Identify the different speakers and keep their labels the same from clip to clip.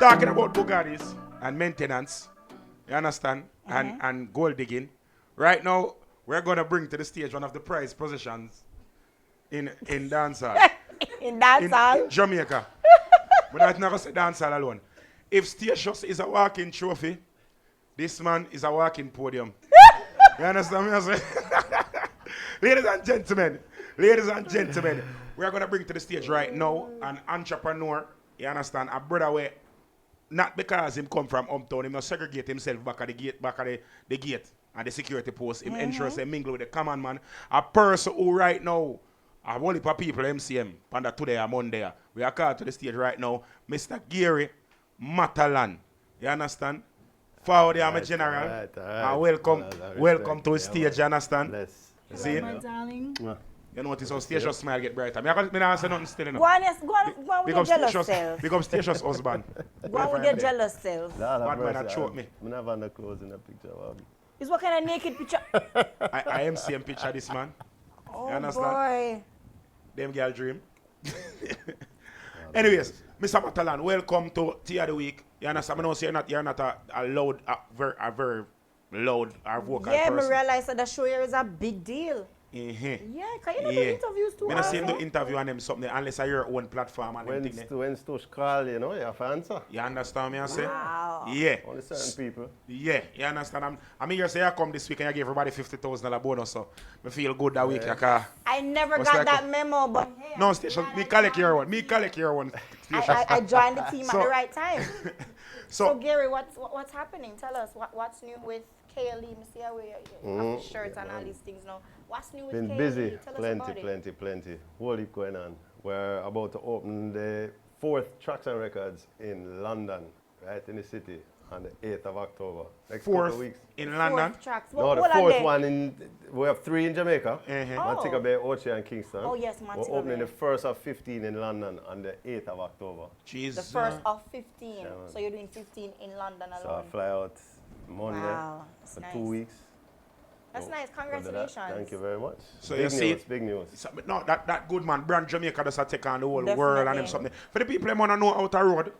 Speaker 1: Talking about Bugattis and maintenance, you understand, and gold digging. Right now, we're gonna bring to the stage one of the prize positions in dancehall.
Speaker 2: In dancehall?
Speaker 1: In Jamaica. But I never say dancehall alone. If Statius is a walking trophy, this man is a walking podium. You understand me? I say? Ladies and gentlemen, we are going to bring to the stage right now an entrepreneur, you understand, a brother where, not because him come from uptown, he must segregate himself back at the gate and the security post. Him ensures he mingle with the common man. A person who right now, a whole heap of people MCM, Panda today and Monday, we are called to the stage right now, Mr. Gary Matalon. You understand? Forward there, my general.
Speaker 3: All right.
Speaker 1: And welcome to the stage, you understand?
Speaker 3: Bless.
Speaker 1: See?
Speaker 2: My darling.
Speaker 1: You notice how Statius smile get brighter. I don't say nothing still enough.
Speaker 2: Go on with your jealous self.
Speaker 1: Become Statius husband.
Speaker 2: Go on with your jealous self.
Speaker 1: Bad man that choke me.
Speaker 3: I'm never under clothes in the picture.
Speaker 2: Is what kind of naked picture?
Speaker 1: I am seeing picture this man.
Speaker 2: Oh
Speaker 1: You understand?
Speaker 2: boy.
Speaker 1: Them girl dream. Anyways, Mr. Matalon, welcome to Tea of the Week. You understand? I know you're not a loud, a very loud vocal
Speaker 2: Yeah,
Speaker 1: person.
Speaker 2: I realize that the show here is a big deal.
Speaker 1: Mm-hmm.
Speaker 2: Yeah, can you not do interviews too?
Speaker 1: I don't see him do interview on them something unless I hear your own platform and
Speaker 3: When
Speaker 1: them thing.
Speaker 3: when Stush call, you know, you have to answer.
Speaker 1: You understand me I say?
Speaker 2: Wow.
Speaker 1: Yeah.
Speaker 3: Only certain people.
Speaker 1: Yeah, you understand? I'm here say I come this week and I gave everybody $50,000 bonus, so I feel good that week.
Speaker 2: I never
Speaker 1: What's
Speaker 2: got
Speaker 1: like
Speaker 2: that memo, but hey,
Speaker 1: No, Station, me collect your one.
Speaker 2: I joined the team at
Speaker 1: So-
Speaker 2: the right time. So
Speaker 1: So,
Speaker 2: Gary, what's happening? Tell us what's new with KLE. Me see how you have the shirts and all these things now. What's new with
Speaker 3: Been
Speaker 2: KLE?
Speaker 3: busy.
Speaker 2: Tell us about it.
Speaker 3: Plenty. Whole heap going on. We're about to open the 4th Tracks and Records in London, right in the city, on the 8th of October. Next couple of
Speaker 1: fourth
Speaker 3: weeks.
Speaker 1: in London.
Speaker 2: Fourth tracks.
Speaker 3: No, the
Speaker 2: What are
Speaker 3: 4th
Speaker 2: they?
Speaker 3: one we have 3 in Jamaica.
Speaker 1: Uh-huh.
Speaker 3: Montego Bay, Ochi and Kingston.
Speaker 2: Oh, yes, Montego
Speaker 3: We're opening
Speaker 2: Bay.
Speaker 3: the first of 15 in London on the 8th of October.
Speaker 2: The
Speaker 1: Jesus.
Speaker 2: first of 15.
Speaker 3: man.
Speaker 2: So you're doing 15 in London
Speaker 3: So I
Speaker 2: alone.
Speaker 3: fly out Monday
Speaker 2: Wow, that's
Speaker 3: for
Speaker 2: nice.
Speaker 3: 2 weeks.
Speaker 2: That's
Speaker 3: So,
Speaker 2: nice.
Speaker 3: under that,
Speaker 2: Congratulations.
Speaker 3: Thank you very much.
Speaker 1: So
Speaker 3: big
Speaker 1: you see-
Speaker 3: news, big news.
Speaker 1: No, that good man, Brand Jamaica does take on the whole world and
Speaker 2: Definitely.
Speaker 1: them something. For the people who want to know out the road,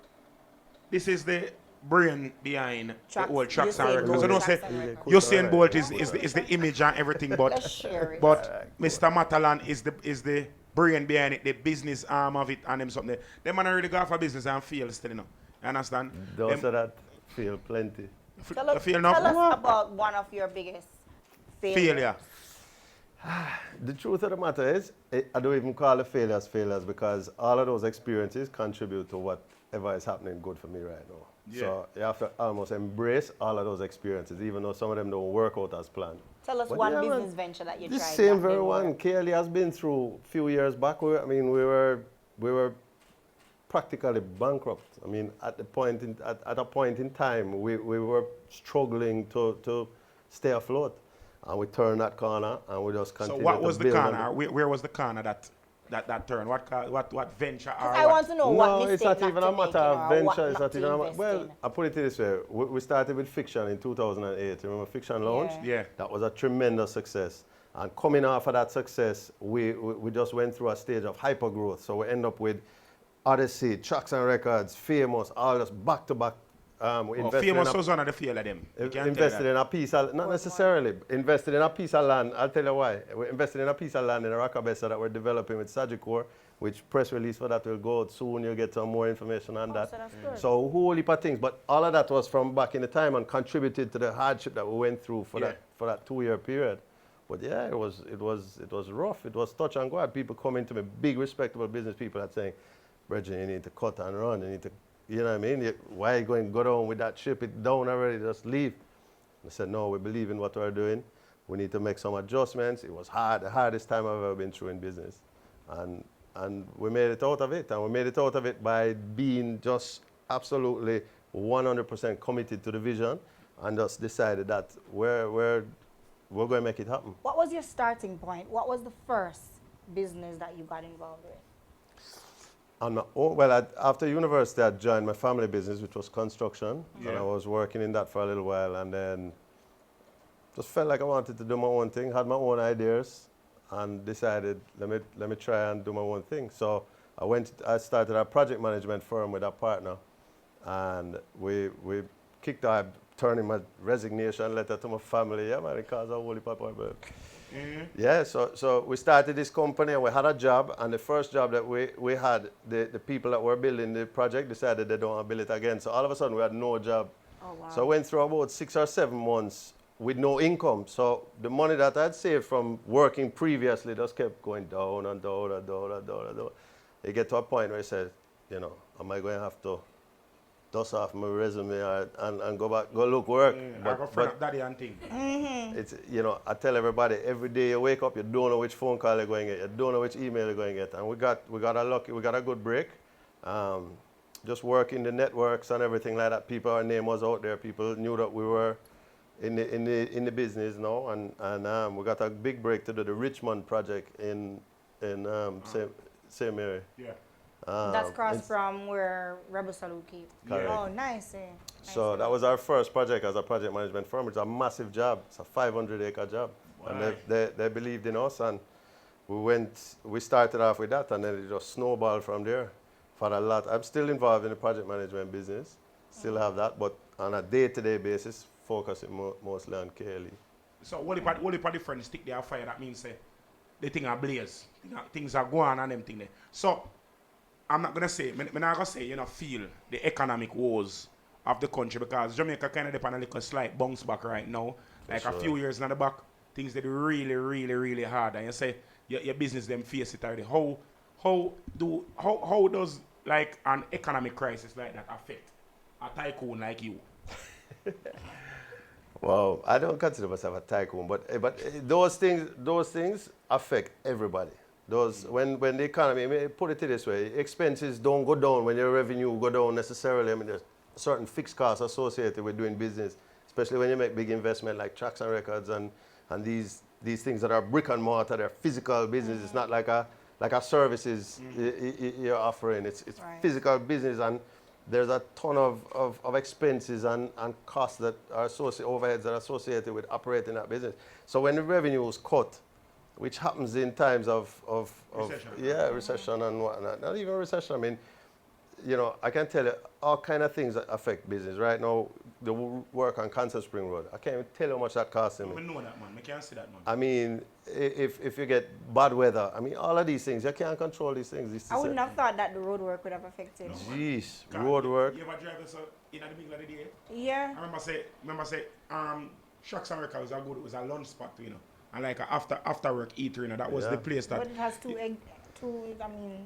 Speaker 1: this is the brain behind
Speaker 2: Tracks-
Speaker 1: the whole Tracks and
Speaker 2: Usain
Speaker 1: Records.
Speaker 2: Bolt
Speaker 1: So don't
Speaker 2: Tracks
Speaker 1: say
Speaker 2: and Records.
Speaker 1: Usain Bolt is the image and everything,
Speaker 2: Let's
Speaker 1: but
Speaker 2: share it.
Speaker 1: Mr. Matalon is the brain behind it, the business arm of it and them something. Them man already go for business and feel still, you know. You understand?
Speaker 3: Those that feel plenty.
Speaker 2: Tell us,
Speaker 1: feel now?
Speaker 2: tell us about one of your biggest failures.
Speaker 1: Failure.
Speaker 3: The truth of the matter is, I don't even call it failures because all of those experiences contribute to whatever is happening good for me right now.
Speaker 1: Yeah.
Speaker 3: So you have to almost embrace all of those experiences, even though some of them don't work out as planned.
Speaker 2: Tell us
Speaker 3: But
Speaker 2: one
Speaker 3: yeah, man,
Speaker 2: business venture that you
Speaker 3: The
Speaker 2: tried.
Speaker 3: same
Speaker 2: that
Speaker 3: very
Speaker 2: didn't
Speaker 3: one.
Speaker 2: work.
Speaker 3: KLE has been through a few years back. We were practically bankrupt. I mean, at a point in time, we were struggling to stay afloat, and we turned that corner, and we just
Speaker 1: So
Speaker 3: continued.
Speaker 1: what
Speaker 3: to
Speaker 1: was the
Speaker 3: build on
Speaker 1: corner? Where was the corner that turn? What venture or
Speaker 2: I
Speaker 1: what?
Speaker 2: want to know what
Speaker 3: No,
Speaker 2: mistake
Speaker 3: it's not
Speaker 2: not
Speaker 3: even
Speaker 2: to
Speaker 3: a
Speaker 2: make,
Speaker 3: matter
Speaker 2: you
Speaker 3: of
Speaker 2: know, or
Speaker 3: venture.
Speaker 2: what
Speaker 3: It's
Speaker 2: not
Speaker 3: not
Speaker 2: to
Speaker 3: even a
Speaker 2: invest
Speaker 3: well.
Speaker 2: in.
Speaker 3: I put it this way: we started with Fiction in 2008. Remember Fiction Lounge?
Speaker 2: Yeah.
Speaker 1: Yeah.
Speaker 3: That was a tremendous success. And coming off of that success, we just went through a stage of hyper growth. So we end up with Odyssey, Tracks and Records, Famous, all just back to back. We invested
Speaker 1: Famous
Speaker 3: in a-
Speaker 1: was one of the fail of them. You can't
Speaker 3: invested
Speaker 1: tell that.
Speaker 3: in a piece of, not necessarily, invested in a piece of land. I'll tell you why. We invested in a piece of land in Rockabessa that we're developing with Sagicor, which press release for that will go out soon. You'll get some more information on that.
Speaker 2: so that's good.
Speaker 3: So a whole heap of things, but all of that was from back in the time and contributed to the hardship that we went through for
Speaker 1: Yeah.
Speaker 3: that 2-year period. But yeah, it was rough. It was touch and go. I had people coming to me, big respectable business people, that saying, Bridget, you need to cut and run. You need to, you know what I mean? Why are you going to go down with that ship? It's down already, just leave. I said, no, we believe in what we're doing. We need to make some adjustments. It was hard, the hardest time I've ever been through in business. And we made it out of it. And we made it out of it by being just absolutely 100% committed to the vision and just decided that we're going to make it happen.
Speaker 2: What was your starting point? What was the first business that you got involved with?
Speaker 3: On my own, well, after university, I joined my family business, which was construction.
Speaker 1: Yeah.
Speaker 3: And I was working in that for a little while. And then just felt like I wanted to do my own thing, had my own ideas, and decided, let me try and do my own thing. So I started a project management firm with a partner. And we kicked out, turning my resignation letter to my family. Yeah, man, because of Holy Papa. Yeah, so we started this company and we had a job. And the first job that we had, the people that were building the project decided they don't want to build it again. So all of a sudden we had no job.
Speaker 2: Oh, wow.
Speaker 3: So I went through about 6 or 7 months with no income. So the money that I'd saved from working previously just kept going down and down and down and down and down. It get to a point where I said, you know, am I going to have to dust off my resume and go back, go look work?
Speaker 1: I go friend up daddy and thing.
Speaker 3: It's, you know, I tell everybody, every day you wake up, you don't know which phone call you're going to get, you don't know which email you're going to get. And we got a good break. Just working the networks and everything like that. Our name was out there. People knew that we were in the business now, and we got a big break to do the Richmond project in same area.
Speaker 1: Yeah.
Speaker 2: That's across from where Rebel Salute keep.
Speaker 3: Correct.
Speaker 2: Oh, nice.
Speaker 3: So that was our first project as a project management firm. It's a massive job. It's a 500-acre job. Wow. And they believed in us, and we started off with that, and then it just snowballed from there for a lot. I'm still involved in the project management business, still have that, but on a day-to-day basis, focusing mostly on KLE.
Speaker 1: So what if the friends stick their fire, that means the thing are blaze. Things are going on and them thing there. So I'm not gonna say, I'm not gonna say, you know, feel the economic woes of the country, because Jamaica kind of depend on a little slight bounce back right now. Like a few years in the back, things did really, really, really hard. And you say your business them face it already. How does like an economic crisis like that affect a tycoon like you?
Speaker 3: Well, I don't consider myself a tycoon, but those things affect everybody. When the economy, I mean, put it this way, expenses don't go down when your revenue go down necessarily. I mean, there's certain fixed costs associated with doing business, especially when you make big investment like tracks and records and these things that are brick and mortar, they're physical business. It's not like a services you're offering. It's right. Physical business, and there's a ton of expenses and costs that are overheads that are associated with operating that business. So when the revenue is cut, which happens in times of recession. Recession and whatnot. Not even recession. I mean, you know, I can tell you all kind of things that affect business. Right now, the work on Constant Spring Road, I can't even tell you how much that costs me.
Speaker 1: I know that, man. I can't see that, man.
Speaker 3: I mean, if you get bad weather, I mean, all of these things, you can't control these things.
Speaker 2: I wouldn't have thought that the road work would have affected.
Speaker 3: Jeez, road work.
Speaker 1: You ever drive this in the middle of the day?
Speaker 2: Yeah.
Speaker 1: I remember say, Shucks and Records was a lunch spot, you know. And like after work eater, you know, that was the place that.
Speaker 2: But it has two,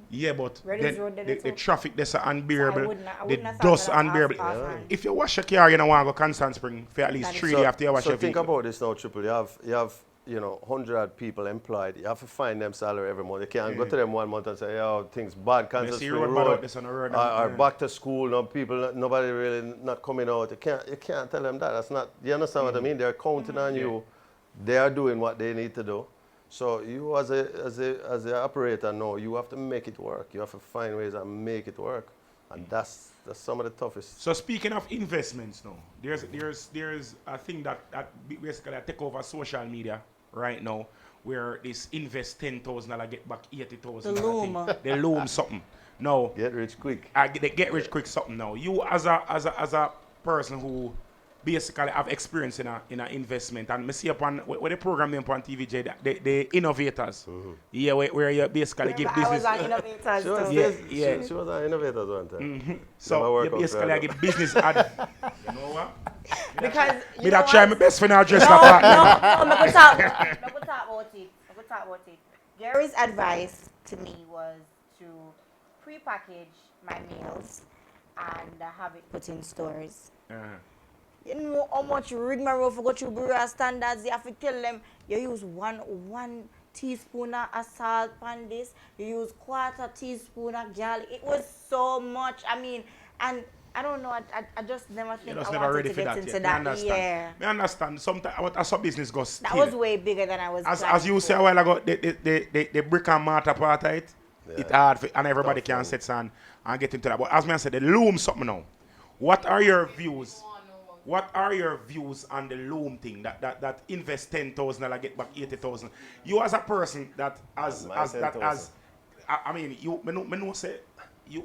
Speaker 1: yeah, but
Speaker 2: the
Speaker 1: traffic there's unbearable.
Speaker 2: I
Speaker 1: the
Speaker 2: wouldn't
Speaker 1: dust unbearable.
Speaker 2: Yeah.
Speaker 1: If you wash your car, you don't want to go Constant Spring for at least 3 days after you wash your
Speaker 3: think
Speaker 1: vehicle.
Speaker 3: about this now, Triple. You have 100 people employed. You have to find them salary every month. You can't go to them 1 month and say, oh, things bad, Constant Spring Road, or back to school. No people, nobody really not coming out. You can't tell them that. That's not. You understand what I mean? They're counting on you. They are doing what they need to do. So you as a operator now, you have to make it work. You have to find ways and make it work. And that's some of the toughest.
Speaker 1: So speaking of investments now, there's a thing that basically take over social media right now, where this invest $10,000, get back $80,000.
Speaker 2: The Loom.
Speaker 1: The Loom something. No.
Speaker 3: Get rich quick.
Speaker 1: They get rich quick something now. You as a person who basically have experience in a investment, and me see upon where the program name on TVJ, the innovators. Yeah, where you basically give business.
Speaker 2: I was on innovators too.
Speaker 3: She was on innovators one time.
Speaker 1: So you basically give business ad. You know what?
Speaker 2: Because
Speaker 1: me that try my best for now dress
Speaker 2: no,
Speaker 1: like
Speaker 2: that. No, I'm going to talk about it. Gary's advice to me was to pre-package my meals and have it put in stores. You know how much rigmarole for go through bureau standards. You have to tell them you use one teaspoon of salt on this. You use quarter teaspoon of garlic. It was so much. I mean, and I don't know. I just never think I wanted to get into that. Yeah.
Speaker 1: I understand. Sometimes as a business goes.
Speaker 2: That was way bigger than I was.
Speaker 1: As you said a while ago, the brick and mortar part of it, it's hard for, and everybody can sit and get into that. But as I said, the Loom something now. What are your views? What are your views on the Loom thing? That invest $10,000, get back 80,000. You as a person that I mean, you know say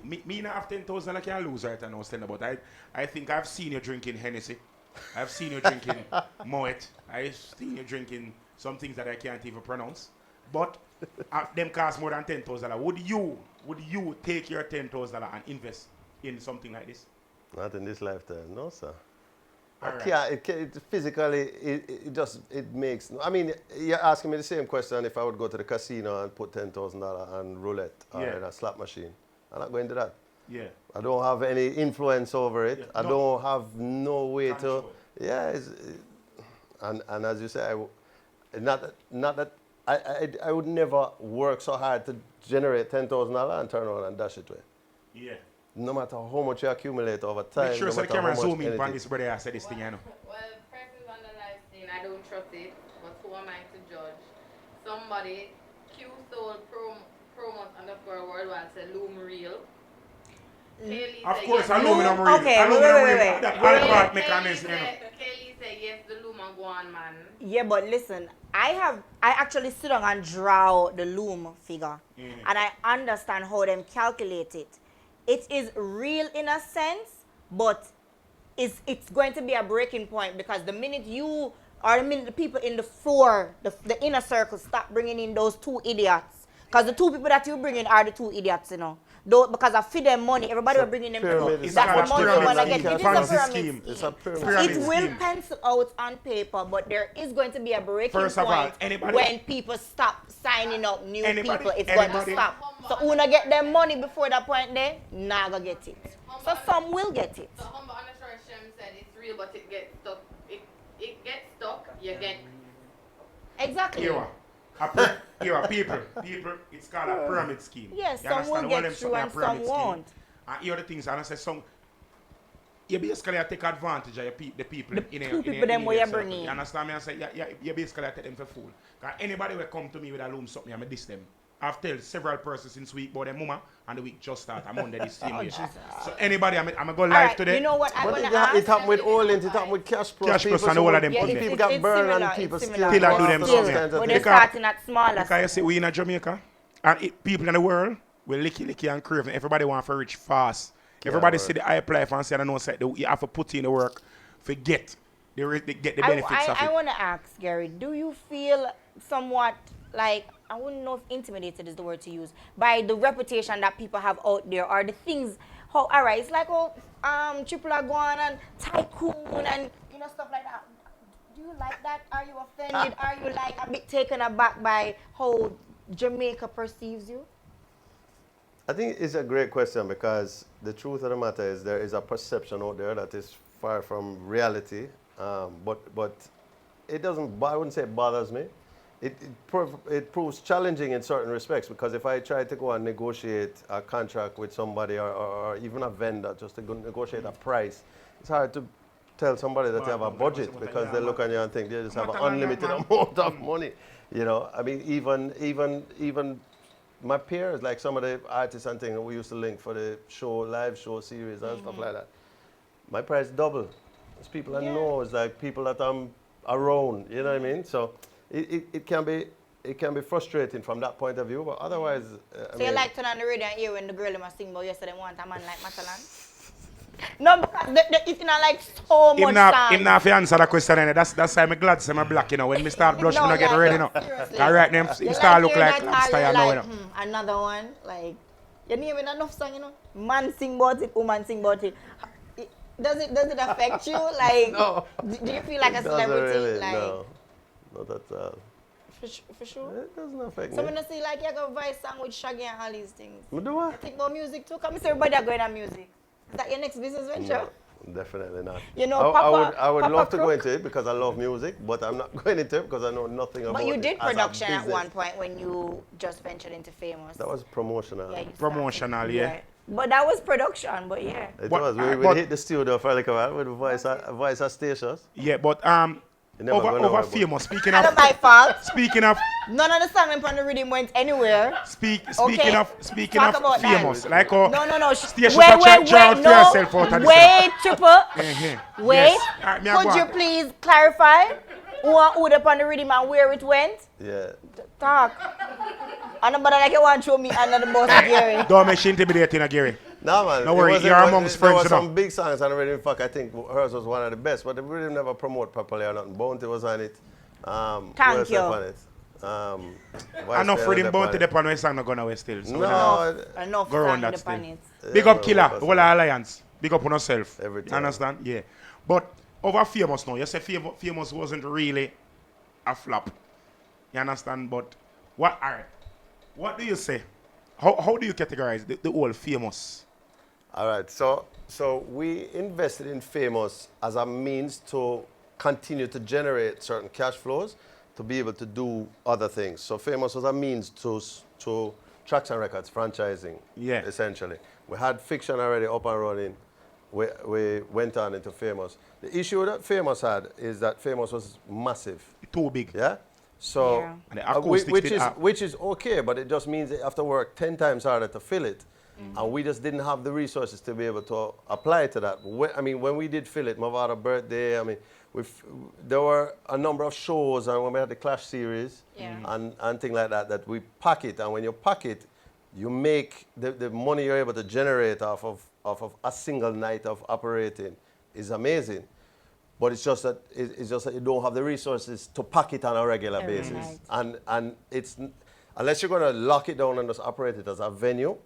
Speaker 1: me not have 10,000 I can lose right now, stand about. I think I've seen you drinking Hennessy. I've seen you drinking Moet. I've seen you drinking some things that I can't even pronounce. But them cost more than $10,000. Would you take your $10,000 and invest in something like this?
Speaker 3: Not in this lifetime, no, sir.
Speaker 1: All
Speaker 3: I
Speaker 1: right.
Speaker 3: can't, it physically, it makes, I mean, you're asking me the same question if I would go to the casino and put $10,000 on roulette or in a slot machine. I'm not going to that.
Speaker 1: Yeah.
Speaker 3: I don't have any influence over it.
Speaker 1: Yeah,
Speaker 3: I don't have no way
Speaker 1: Control.
Speaker 3: to, yeah, and as you say, not that, I would never work so hard to generate $10,000 and turn around and dash it away.
Speaker 1: Yeah.
Speaker 3: No matter how much you accumulate over time.
Speaker 1: Make sure
Speaker 3: no
Speaker 1: so the
Speaker 3: matter
Speaker 1: camera
Speaker 3: how much
Speaker 1: zoom in
Speaker 3: anything.
Speaker 1: on this brother I said this thing, you know.
Speaker 4: Well, persons on the live scene, I don't trust it, but who am I to judge? Somebody, Q sold promos underscore worldwide said Loom real. Kaylee
Speaker 1: Of
Speaker 4: said
Speaker 1: course,
Speaker 4: yes,
Speaker 1: aluminum
Speaker 2: Loom?
Speaker 1: real.
Speaker 2: Okay,
Speaker 1: Aluminum
Speaker 2: wait.
Speaker 1: real. That
Speaker 2: Wait.
Speaker 1: part mechanism, you know.
Speaker 4: Kaylee said yes, the Loom and go on, man.
Speaker 2: Yeah, but listen, I actually sit down and draw the Loom figure, and I understand how them calculate it. It is real in a sense, but it's going to be a breaking point because the minute you or the minute the people in the floor, the inner circle, stop bringing in those two idiots, because the two people that you bring in are the two idiots, you know. Though, because I feed them money, everybody will bring in them.
Speaker 3: pyramid.
Speaker 1: It's
Speaker 2: That's
Speaker 1: called
Speaker 2: the
Speaker 1: a
Speaker 2: money you want to
Speaker 1: pyramid
Speaker 2: get. It is
Speaker 1: scheme.
Speaker 2: a
Speaker 1: Fancy
Speaker 2: pyramid
Speaker 1: scheme.
Speaker 3: It's a pyramid.
Speaker 1: Pyramid
Speaker 2: It will
Speaker 1: scheme.
Speaker 2: pencil out on paper, but there is going to be a breaking
Speaker 1: First of all,
Speaker 2: point
Speaker 1: anybody-
Speaker 2: when people stop signing up new
Speaker 1: Anybody-
Speaker 2: people. It's going to
Speaker 1: anybody-
Speaker 2: stop. So who not get them money before that point there, nah go get it. So some will get it.
Speaker 4: So Humble Underscore Shem said it's real, but it gets stuck. It gets stuck, you get.
Speaker 2: Exactly.
Speaker 1: People, it's called a pyramid scheme.
Speaker 2: Yes,
Speaker 1: You
Speaker 2: some
Speaker 1: understand?
Speaker 2: will
Speaker 1: One of
Speaker 2: get
Speaker 1: them
Speaker 2: through
Speaker 1: something a
Speaker 2: and some
Speaker 1: pyramid scheme.
Speaker 2: won't.
Speaker 1: And here are the things, and I say some, you basically take advantage of the people
Speaker 2: The
Speaker 1: in
Speaker 2: two people them where you
Speaker 1: circle.
Speaker 2: bring in.
Speaker 1: You understand me? I say, you basically take them for fool. Because anybody will come to me with a Loom something, I'm diss them. I've told several persons since week about them mama, and the week just started. I'm under this same way.
Speaker 2: Jesus.
Speaker 1: So anybody, I'm going to go live
Speaker 2: All right,
Speaker 1: today.
Speaker 2: you know what I
Speaker 3: But
Speaker 2: want
Speaker 3: it,
Speaker 2: to ask?
Speaker 3: it happened with Olin, it happened with Cash Plus.
Speaker 1: Cash Plus
Speaker 3: people,
Speaker 1: and all of them
Speaker 3: so
Speaker 1: put
Speaker 3: people
Speaker 1: there.
Speaker 3: got burned
Speaker 2: similar,
Speaker 3: and people
Speaker 2: it's
Speaker 3: still
Speaker 2: similar.
Speaker 1: Still
Speaker 3: go
Speaker 1: do them
Speaker 3: after
Speaker 2: Still,
Speaker 3: those kinds of
Speaker 2: but
Speaker 3: things.
Speaker 2: they're starting at smaller.
Speaker 1: Because you see, we in Jamaica, and people in the world will licky and craving. Everybody want for rich fast. Everybody see the high life and say, I don't know, say, you have to put in the work to get the benefits of
Speaker 2: I
Speaker 1: it.
Speaker 2: want to ask, Gary, do you feel somewhat like, I wouldn't know if intimidated is the word to use, by the reputation that people have out there or the things, all right, it's like, Triple Aguan and Tycoon and, you know, stuff like that. Do you like that? Are you offended? Are you like a bit taken aback by how Jamaica perceives you?
Speaker 3: I think it's a great question because the truth of the matter is there is a perception out there that is far from reality, but it doesn't, I wouldn't say it bothers me. It proves challenging in certain respects because if I try to go and negotiate a contract with somebody or even a vendor just to go negotiate a price, it's hard to tell somebody that you have a budget because they look at you and think they just have an unlimited amount of money. You know, I mean, even my peers, like some of the artists and things that we used to link for the show, live show series and stuff like that, my price double. It's people I know, it's like people that I'm around, you know what I mean? So it can be frustrating from that point of view, but otherwise,
Speaker 2: So you like turn on the radio and hear when the girl must sing about yesterday want a man like Matalon? No, because it's not like so much time.
Speaker 1: Him not fi answer that question, and that's why I'm glad say I'm black, you know. When me start blushing, I get ready now.
Speaker 2: Seriously.
Speaker 1: All right, him
Speaker 2: You
Speaker 1: start look
Speaker 2: hearing
Speaker 1: like
Speaker 2: that
Speaker 1: lobster,
Speaker 2: or
Speaker 1: you
Speaker 2: you
Speaker 1: know, you
Speaker 2: like,
Speaker 1: know.
Speaker 2: another one, like, you name it enough song, you know. Man sing about it, woman sing about it. Does it affect you? Like,
Speaker 3: No.
Speaker 2: do you feel like a
Speaker 3: it doesn't
Speaker 2: celebrity?
Speaker 3: really,
Speaker 2: Like,
Speaker 3: no, not at all.
Speaker 2: for sure.
Speaker 3: It doesn't affect
Speaker 2: So
Speaker 3: me.
Speaker 2: when I see like you got a voice song with Shaggy and all these things.
Speaker 3: Me do what?
Speaker 2: I think about music too. Come see everybody are going on music. Is that your next business venture?
Speaker 3: No, definitely not.
Speaker 2: You know,
Speaker 3: I would
Speaker 2: Papa
Speaker 3: love to go
Speaker 2: Crook.
Speaker 3: into it because I love music, but I'm not going into it because I know nothing about it.
Speaker 2: But you did
Speaker 3: as a
Speaker 2: production at
Speaker 3: business.
Speaker 2: one point when you just ventured into Famous.
Speaker 3: That was promotional.
Speaker 2: Yeah, you started.
Speaker 1: Promotional, yeah.
Speaker 2: But that was production, but yeah.
Speaker 3: It
Speaker 1: But-
Speaker 3: was. We
Speaker 1: but-
Speaker 3: hit the studio for like a while with voice of stations.
Speaker 1: Yeah, but
Speaker 3: You never gonna
Speaker 1: over
Speaker 3: worry about
Speaker 1: Famous. Speaking
Speaker 2: Not
Speaker 1: of
Speaker 2: my fault.
Speaker 1: speaking of
Speaker 2: None of the song on the rhythm went anywhere.
Speaker 1: speaking
Speaker 2: Okay,
Speaker 1: of
Speaker 2: talk about that.
Speaker 1: Famous, like how
Speaker 2: No.
Speaker 1: Station
Speaker 2: Wait,
Speaker 1: try to
Speaker 2: no.
Speaker 1: yourself out of the
Speaker 2: Wait, Triple.
Speaker 1: Uh-huh.
Speaker 2: Wait.
Speaker 1: Yes. All right, me a
Speaker 2: Could
Speaker 1: go
Speaker 2: you
Speaker 1: on.
Speaker 2: please clarify? Who the on the rhythm and where it went?
Speaker 3: Yeah.
Speaker 2: Talk. And nobody like you want to show me under the bus, Gary.
Speaker 1: Don't make she intimidating, Gary.
Speaker 3: No, man.
Speaker 1: No worry, you're amongst friends,
Speaker 3: There were
Speaker 1: you know.
Speaker 3: some big songs on the rhythm. In fact, I think hers was one of the best, but the rhythm never promote properly or nothing. Bounty was on it.
Speaker 2: Thank you.
Speaker 1: Enough rhythm Bounty the pan where song not gonna away still. So
Speaker 2: Enough
Speaker 1: go around
Speaker 2: song
Speaker 1: that
Speaker 2: upon
Speaker 1: still.
Speaker 2: it.
Speaker 1: Big up Killer, the whole alliance. Big up on yourself.
Speaker 3: Every
Speaker 1: You
Speaker 3: time.
Speaker 1: understand? Yeah. But over Famous now, you say Famous wasn't really a flop. You understand? But what do you say? How do you categorize the whole Famous?
Speaker 3: All right, so we invested in Famous as a means to continue to generate certain cash flows to be able to do other things. So Famous was a means to Traction Records franchising,
Speaker 1: Yeah.
Speaker 3: essentially. We had Fiction already up and running. We went on into Famous. The issue that Famous had is that Famous was massive.
Speaker 1: Too big.
Speaker 3: Yeah? So,
Speaker 2: Yeah.
Speaker 1: And the acoustics
Speaker 3: which is okay, but it just means they have to work 10 times harder to fill it. And we just didn't have the resources to be able to apply to that. When we did fill it, Mavada's birthday, there were a number of shows, and when we had the Clash series and things like that we pack it. And when you pack it, you make the money you're able to generate off of a single night of operating is amazing. But it's just that you don't have the resources to pack it on a regular basis.
Speaker 2: Right.
Speaker 3: And it's unless you're going to lock it down and just operate it as a venue,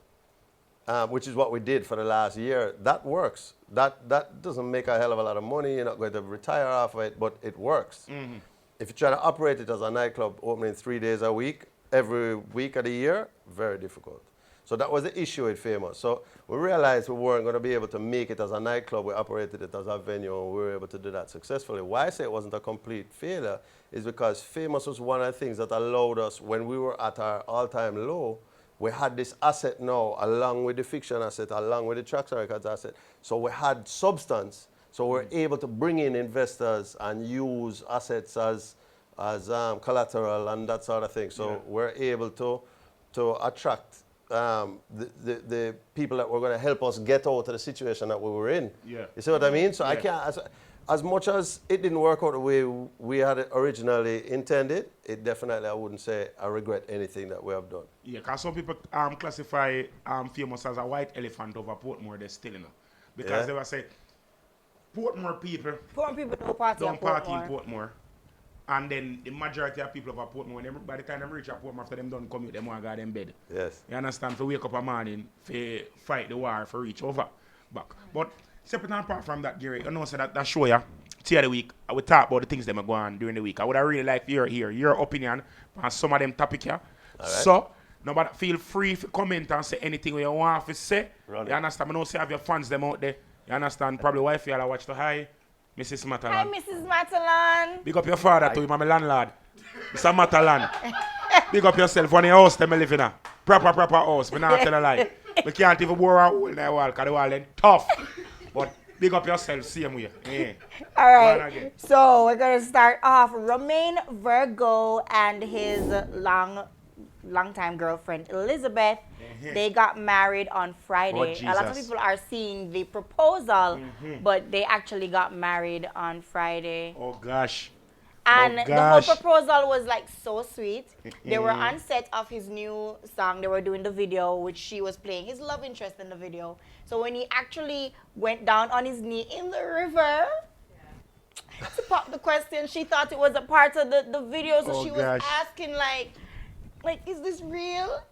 Speaker 3: which is what we did for the last year. That works. That doesn't make a hell of a lot of money. You're not going to retire off of it, but it works.
Speaker 1: Mm-hmm.
Speaker 3: If you're trying to operate it as a nightclub opening 3 days a week, every week of the year, very difficult. So that was the issue with Famous. So we realized we weren't going to be able to make it as a nightclub. We operated it as a venue, and we were able to do that successfully. Why I say it wasn't a complete failure is because Famous was one of the things that allowed us, when we were at our all-time low, we had this asset now, along with the Fiction asset, along with the Traction Records asset. So we had substance. So we're able to bring in investors and use assets as collateral and that sort of thing. So we're able to attract the people that were going to help us get out of the situation that we were in.
Speaker 1: Yeah.
Speaker 3: You see what I mean? So
Speaker 1: Yeah.
Speaker 3: I can't, as much as it didn't work out the way we had it originally intended, it definitely, I wouldn't say I regret anything that we have done.
Speaker 1: Yeah, because some people classify Famous as a white elephant over Portmore. They're still, because they were say Portmore people
Speaker 2: Poor people don't party
Speaker 1: don't
Speaker 2: at
Speaker 1: party in
Speaker 2: Portmore.
Speaker 1: Portmore. And then the majority of people of Portmore, by the time they reach at Portmore, after them done commute, them want to go to them bed.
Speaker 3: Yes.
Speaker 1: You understand? For wake up a morning, for fight the war, for reach over, back. But separate and apart from that, Gary, you know, so that show ya, tea of the week, I would talk about the things that are going on during the week. I would have really like to hear your opinion on some of them topics here.
Speaker 3: Right.
Speaker 1: So, nobody feel free to comment and say anything you want to say.
Speaker 3: Run
Speaker 1: You
Speaker 3: it.
Speaker 1: understand? I know say have your fans them out there. You understand? Probably wife y'all watch the hi, Mrs.
Speaker 2: Hi,
Speaker 1: Matalon.
Speaker 2: Mrs. Matalon.
Speaker 1: Big up your father too, I'm a landlord. Mr. Matalon. Big up yourself, one of the house them I live in. Proper house. Me not tell a lie. We can't even bore a hole in the wall, because the wall then tough. But big up yourself, same way. Yeah.
Speaker 2: All
Speaker 1: Go on
Speaker 2: right.
Speaker 1: again.
Speaker 2: So we're going to start off. Romain Virgo and his longtime girlfriend, Elizabeth, they got married on Friday.
Speaker 1: Oh,
Speaker 2: a lot of
Speaker 1: Jesus.
Speaker 2: people are seeing the proposal, but they actually got married on Friday.
Speaker 1: Oh gosh.
Speaker 2: And
Speaker 1: Oh,
Speaker 2: the whole
Speaker 1: gosh.
Speaker 2: proposal was like so sweet. They were on set of his new song. They were doing the video, which she was playing his love interest in the video. So when he actually went down on his knee in the river to pop the question, she thought it was a part of the video. So
Speaker 1: Oh,
Speaker 2: she was
Speaker 1: gosh.
Speaker 2: asking like, is this real?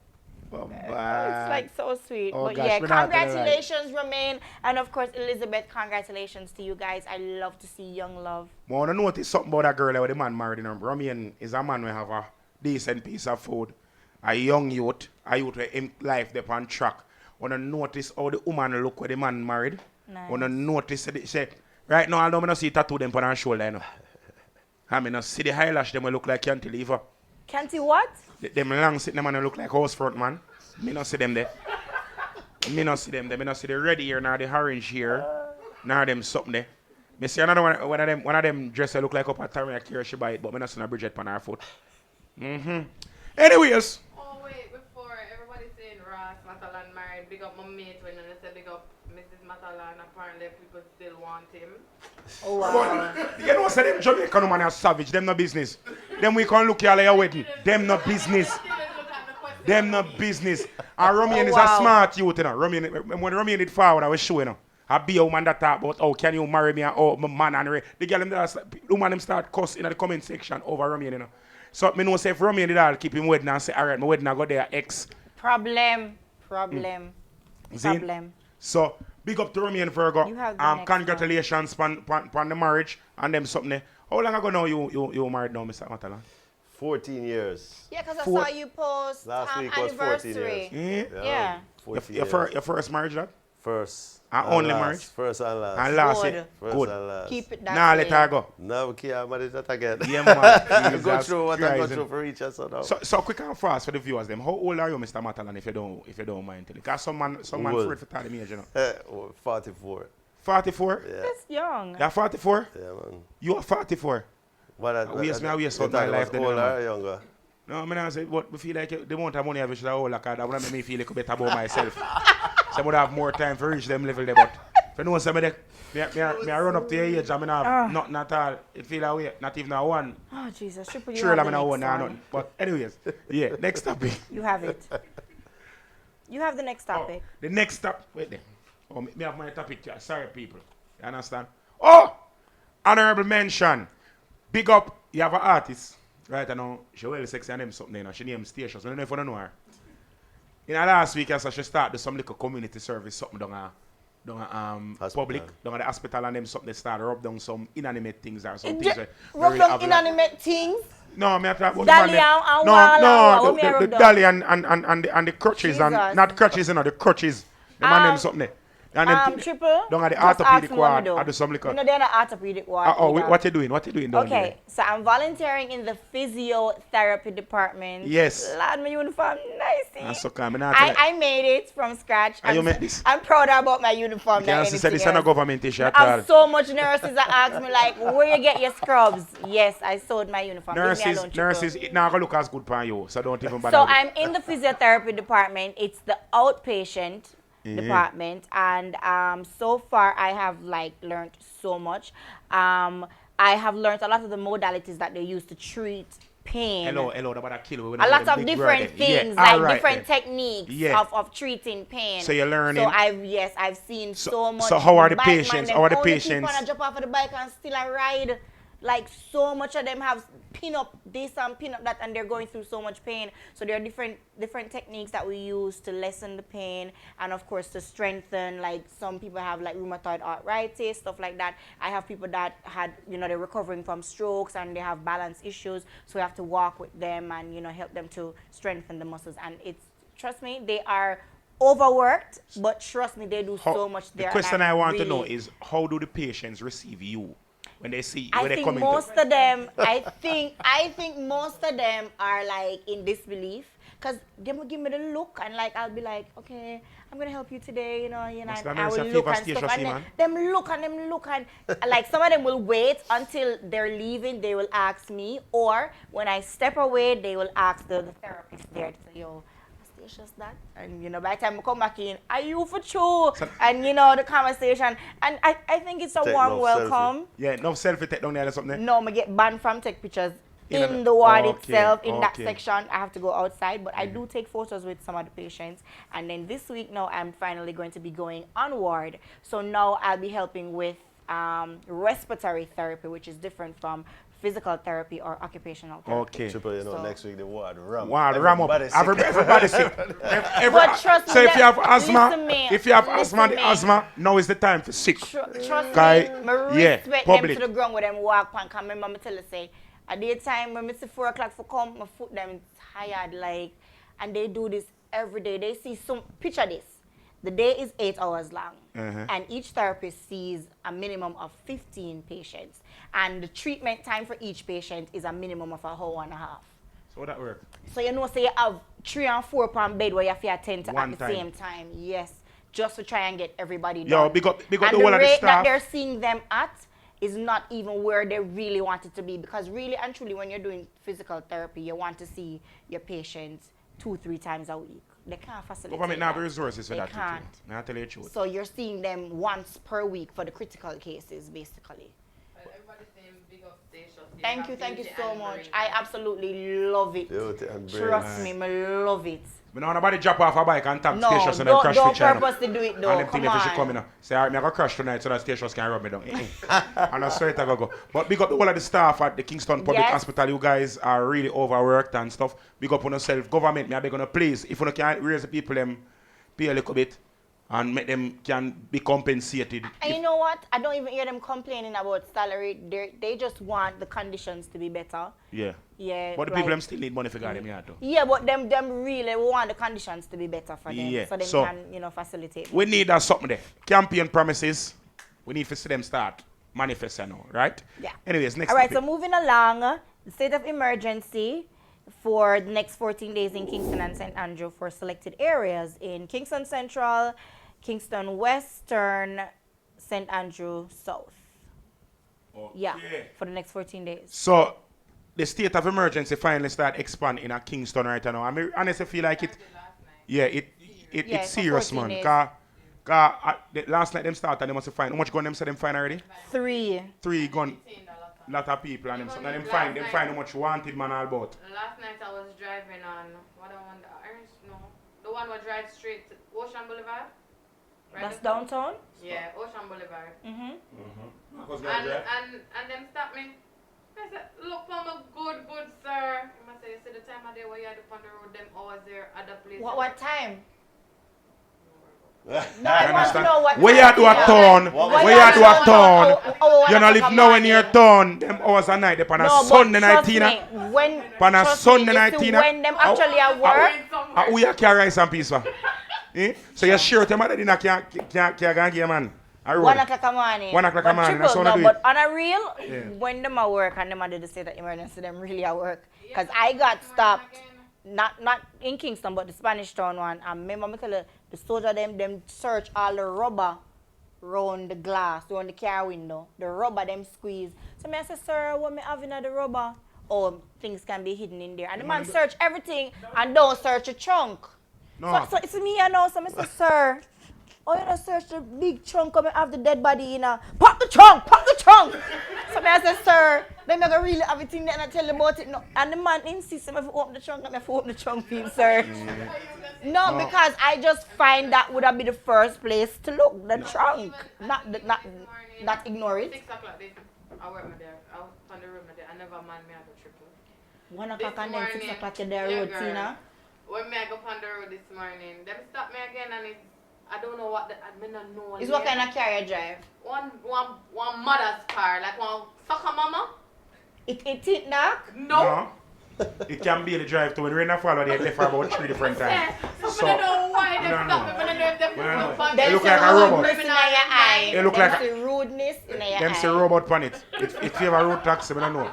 Speaker 1: Oh,
Speaker 2: It's like so sweet.
Speaker 1: Oh,
Speaker 2: But
Speaker 1: gosh,
Speaker 2: yeah,
Speaker 1: we're not gonna lie.
Speaker 2: congratulations, Romain. And of course, Elizabeth, congratulations to you guys. I love to see young love.
Speaker 1: I want to notice something about that girl that the man married. Romain is a man who have a decent piece of food, a young youth, a youth with him life they on track. I want to notice how the woman look when the man married.
Speaker 2: Nice.
Speaker 1: I want to notice, say, right now, I don't see tattoo them on her shoulder. You know. I mean, I see the eyelash them will look like cantilever.
Speaker 2: Can't you what?
Speaker 1: Them long sitting them and look like house front man. Me not see them there. Me not see them there. Me not see the red here nor the orange here. Nor them something there. Me see another one of them dresses look like up at Tariq here she buy it, but me not see no Bridget on her foot. Anyways.
Speaker 4: Oh wait, before everybody's saying Ross, Matalon married, big up my mate when they say big up Mrs. Matalon, apparently people still want him.
Speaker 2: Oh wow.
Speaker 1: But, you know, say them Jamaican woman are savage. Them no business. Them we can look at your wedding. Them no business. Them no business. And Romian is a smart youth, you know. When Romian did forward, I was showing him. I be a woman that talk about, oh, can you marry me? Oh, my man and the girl them that the woman them start cussing in the comment section over Romian, you know. So me know say if Romian did all keep him wedding and say, all right, my wedding I go there X.
Speaker 2: Problem.
Speaker 1: See? So big up to Romian and Virgo.
Speaker 2: You have the next
Speaker 1: congratulations on the marriage and them something there. How long ago now you married now, Mr. Matalon?
Speaker 3: 14 years.
Speaker 2: Yeah, because I saw you post
Speaker 3: Last week was 14
Speaker 2: anniversary.
Speaker 3: years.
Speaker 2: Yeah.
Speaker 3: 14
Speaker 1: Your
Speaker 3: years.
Speaker 1: first marriage, that?
Speaker 3: First.
Speaker 1: And only
Speaker 3: last.
Speaker 1: marriage?
Speaker 3: First and last.
Speaker 1: And last,
Speaker 2: Good.
Speaker 1: yeah.
Speaker 3: First
Speaker 1: Good.
Speaker 3: and last.
Speaker 2: Keep it that
Speaker 1: Now
Speaker 2: way.
Speaker 1: let her go.
Speaker 3: Now we can't manage that again.
Speaker 1: Yeah, man.
Speaker 3: Go
Speaker 1: Jesus
Speaker 3: through what I go
Speaker 1: Christ.
Speaker 3: through for each other now.
Speaker 1: So quick and fast for the viewers them. How old are you, Mr. Matalon, if you don't mind telling? Because some man
Speaker 3: Old.
Speaker 1: afraid to tell me age, you know.
Speaker 3: 44.
Speaker 1: 44?
Speaker 3: Yeah.
Speaker 2: That's young.
Speaker 1: You're 44?
Speaker 3: Yeah, man.
Speaker 1: You are 44.
Speaker 3: But
Speaker 1: We out my life then.
Speaker 3: older
Speaker 1: Man.
Speaker 3: or younger?
Speaker 1: No, I mean, I say, but we feel like the amount of money I wish I hold, like, that would make me feel a little better about myself. So I would have more time for reach them level there, but if you know somebody, me run up to your age, I mean, I have nothing at all. It feel away, not even a one.
Speaker 2: Oh Jesus, Triple, you
Speaker 1: Sure,
Speaker 2: have
Speaker 1: I'm
Speaker 2: the
Speaker 1: in a
Speaker 2: next
Speaker 1: one,
Speaker 2: one.
Speaker 1: nothing. But anyways, yeah, next topic.
Speaker 2: You have it. You have the next topic.
Speaker 1: Oh, the next topic, wait there. Oh, me have my topic here. Sorry, people. You understand? Oh, honorable mention. Big up, you have an artist. Right now, she well sexy and them something, you know. She named Stations. I don't know if you don't know her. In the last week, I saw she started some little community service, something down public, down at the hospital and them something. They started rub down some inanimate things or some things.
Speaker 2: Rub down inanimate things.
Speaker 1: No, me I talk about
Speaker 2: Dolly
Speaker 1: the man.
Speaker 2: and
Speaker 1: No,
Speaker 2: wall
Speaker 1: no,
Speaker 2: and wall.
Speaker 1: the dolly and the crutches and
Speaker 2: Jesus.
Speaker 1: not crutches, you know, the crutches. The man them something. There. And them
Speaker 2: Triple.
Speaker 1: down at the
Speaker 2: just
Speaker 1: orthopedic
Speaker 2: ask me what
Speaker 1: ward,
Speaker 2: me do.
Speaker 1: I do some liquor.
Speaker 2: You know, they're not orthopedic ward.
Speaker 1: What you doing? What you doing down there?
Speaker 2: Okay, so I'm volunteering in the physiotherapy department.
Speaker 1: Yes.
Speaker 2: Lord, my uniform, nice.
Speaker 1: That's so calm.
Speaker 2: I made it from scratch.
Speaker 1: You made this?
Speaker 2: I'm proud about my uniform.
Speaker 1: Can't say this is not government issue at
Speaker 2: I
Speaker 1: all.
Speaker 2: have so much nurses that ask me like, where you get your scrubs? Yes, I sewed my uniform. Leave me alone,
Speaker 1: Nurses, it not gonna look as good for you, so don't even bother.
Speaker 2: So
Speaker 1: with it.
Speaker 2: I'm in the physiotherapy department. It's the outpatient department, and so far I have like learned so much. I have learned a lot of the modalities that they use to treat pain.
Speaker 1: Hello, about kill.
Speaker 2: A lot of different things,
Speaker 1: Yeah.
Speaker 2: like different techniques
Speaker 1: Yeah.
Speaker 2: of treating pain.
Speaker 1: So you're learning.
Speaker 2: So I've seen so much.
Speaker 1: So how are the
Speaker 2: bike man,
Speaker 1: patients?
Speaker 2: them
Speaker 1: How are the
Speaker 2: only
Speaker 1: patients?
Speaker 2: keep on a jump off of the bike and still a ride. Like so much of them have pin up this and pin up that, and they're going through so much pain. So there are different techniques that we use to lessen the pain, and of course to strengthen. Like some people have like rheumatoid arthritis, stuff like that. I have people that had, they're recovering from strokes and they have balance issues. So we have to walk with them and help them to strengthen the muscles. And trust me, they are overworked, but trust me, they do so much there.
Speaker 1: The question I want to know is, how do the patients receive you? When they see when they come in.
Speaker 2: I think most of them are like in disbelief, because they will give me the look and like I'll be like, okay, I'm gonna help you today, and I will look and stuff, and then them look and like some of them will wait until they're leaving. They will ask me, or when I step away, they will ask the therapist there to say, yo, just that, and by the time I come back in, are you for true? And the conversation, and I think it's a warm welcome.
Speaker 1: Selfie. Yeah, no selfie take down there or something.
Speaker 2: No, I get banned from take pictures in the ward itself, in that section. I have to go outside, but I do take photos with some of the patients. And then this week now, I'm finally going to be going on ward. So now I'll be helping with respiratory therapy, which is different from physical therapy or occupational therapy.
Speaker 1: Okay.
Speaker 3: Triple, next week the ward ram.
Speaker 1: Ward ram up. Everybody sick.
Speaker 2: But trust me,
Speaker 1: so if you have asthma,
Speaker 2: the
Speaker 1: asthma, now is the time for sick.
Speaker 2: Trust me, I respect them to the ground where them walk on. Because remember, I tell you, say, at the time when it's 4 o'clock for come, my foot them tired, like, and they do this every day. They see some, picture this. The day is 8 hours long, and each therapist sees a minimum of 15 patients. And the treatment time for each patient is a minimum of 1.5 hours.
Speaker 1: So that work?
Speaker 2: So you say you have 3 and 4 pound bed where you have to attend to at the same time. Yes, just to try and get everybody done.
Speaker 1: Yo, big up
Speaker 2: and
Speaker 1: the whole of the
Speaker 2: rate
Speaker 1: staff.
Speaker 2: that they're seeing them at is not even where they really want it to be. Because really and truly, when you're doing physical therapy, you want to see your patients 2-3 times a week. They can't facilitate.
Speaker 1: Government not have
Speaker 2: that.
Speaker 1: resources for
Speaker 2: They
Speaker 1: that.
Speaker 2: can't.
Speaker 1: I tell you the truth.
Speaker 2: So you're seeing them once per week for the critical cases, basically.
Speaker 4: Everybody's saying big up station.
Speaker 2: Thank you so much. I absolutely love it.
Speaker 3: Beauty and brains.
Speaker 2: Trust me, I love it.
Speaker 1: But now nobody drop off a bike and tap
Speaker 2: No,
Speaker 1: stations and then crash
Speaker 2: don't
Speaker 1: with China.
Speaker 2: purposely do it though.
Speaker 1: And them
Speaker 2: Come
Speaker 1: think if she
Speaker 2: on.
Speaker 1: come in, say, alright, I'm going to crash tonight so that stations can rub me down. And I swear it I go. But big up the whole of the staff at the Kingston Public
Speaker 2: Yes.
Speaker 1: Hospital. You guys are really overworked and stuff. Big up on yourself. Government, I beg on please, if you can raise the people, them pay a little bit and make them can be compensated.
Speaker 2: And you know what? I don't even hear them complaining about salary. They just want the conditions to be better.
Speaker 1: Yeah.
Speaker 2: Yeah.
Speaker 1: But the people them still need money for them, yeah, too.
Speaker 2: Yeah, but them really want the conditions to be better for them.
Speaker 1: Yeah.
Speaker 2: So they
Speaker 1: So,
Speaker 2: can, facilitate.
Speaker 1: We need that something there. Campaign promises. We need to see them start manifesting now, right?
Speaker 2: Yeah.
Speaker 1: Anyways, next
Speaker 2: All right, so
Speaker 1: topic.
Speaker 2: moving along, the state of emergency for the next 14 days in Kingston and St. Andrew for selected areas in Kingston Central, Kingston Western, St. Andrew South. Yeah, for the next 14 days.
Speaker 1: So, the state of emergency finally start expanding at Kingston right now. I mean, honestly feel like it. Yeah,
Speaker 2: Yeah,
Speaker 1: it's
Speaker 2: for
Speaker 1: serious,
Speaker 2: 14
Speaker 1: man.
Speaker 2: days.
Speaker 1: Last night them started, they must find how much gun them said them find already?
Speaker 2: 3.
Speaker 1: 3 gun. Lot of people and them, so now them find how much wanted man all about.
Speaker 4: Last night I was driving on what I want the one where drives straight to Ocean Boulevard. Right
Speaker 2: That's
Speaker 4: there?
Speaker 2: downtown?
Speaker 4: Yeah, Ocean Boulevard.
Speaker 2: Mm-hmm.
Speaker 4: And them stop me. I said, look for me good sir. I must say, you see the time of day where you had to on the road, them hours there, other places.
Speaker 2: What time? No,
Speaker 1: I
Speaker 2: I want to know what
Speaker 1: Where you
Speaker 2: time.
Speaker 1: do a town,
Speaker 3: Where
Speaker 1: where you do a town, you
Speaker 2: know
Speaker 1: know live now in your town, them hours a night, they on a Sunday night, Tina.
Speaker 2: When
Speaker 1: On a
Speaker 2: trust
Speaker 1: Sunday
Speaker 2: me,
Speaker 1: night,
Speaker 2: you see,
Speaker 1: Tina.
Speaker 2: when them actually at work,
Speaker 1: Who you carry rice and peace for? So you're sure them other dinner can't go get man.
Speaker 2: 1 o'clock in the morning.
Speaker 1: 1 o'clock in the morning,
Speaker 2: But
Speaker 1: that's
Speaker 2: triple,
Speaker 1: how they
Speaker 2: no,
Speaker 1: do it.
Speaker 2: but on a real,
Speaker 1: Yeah.
Speaker 2: when them at work and them at the state of emergency, them really at work. Because I got stopped, not in Kingston, but the Spanish Town one. And remember, me tell you, the soldier them search all the rubber round the glass, round the car window. The rubber them squeeze. So me I say, sir, what me having at the rubber? Oh, things can be hidden in there. And the man search everything and don't search a trunk.
Speaker 1: No.
Speaker 2: So it's me, I know. So I say, sir, oh, you don't search the big trunk, come and have the dead body in a pop the trunk. So I say, sir, then I go really have everything there and I tell you about it. No. And the man insists if I open the trunk, I have to open the trunk for him, sir. No, because I just find that would have been the first place to look, the trunk. Not ignore it.
Speaker 4: 6 o'clock, I work there. I was on the road there. I never man me at the triple.
Speaker 2: 1 o'clock and then 6
Speaker 4: morning,
Speaker 2: o'clock in the
Speaker 4: yeah,
Speaker 2: road,
Speaker 4: girl.
Speaker 2: Tina.
Speaker 4: When me I go on the road this morning, them stop me again and it's, I don't know what the admin don't know.
Speaker 2: It's what kind of car you drive?
Speaker 4: One mother's car, like one soccer mama.
Speaker 2: It hit knock?
Speaker 4: No.
Speaker 1: It can be the drive to when rain and fall, they left for about 3 different times.
Speaker 4: So I don't know why they
Speaker 1: don't
Speaker 4: stop
Speaker 1: know.
Speaker 4: me when I drive them
Speaker 1: Well,
Speaker 4: from
Speaker 1: They
Speaker 2: Them
Speaker 1: look
Speaker 2: say
Speaker 1: like a robot.
Speaker 2: rudeness in your eye.
Speaker 1: They look
Speaker 2: Them
Speaker 1: like a-
Speaker 2: say rudeness in your
Speaker 1: Them
Speaker 2: eye.
Speaker 1: say robot on it. If you have a road taxi, I don't know.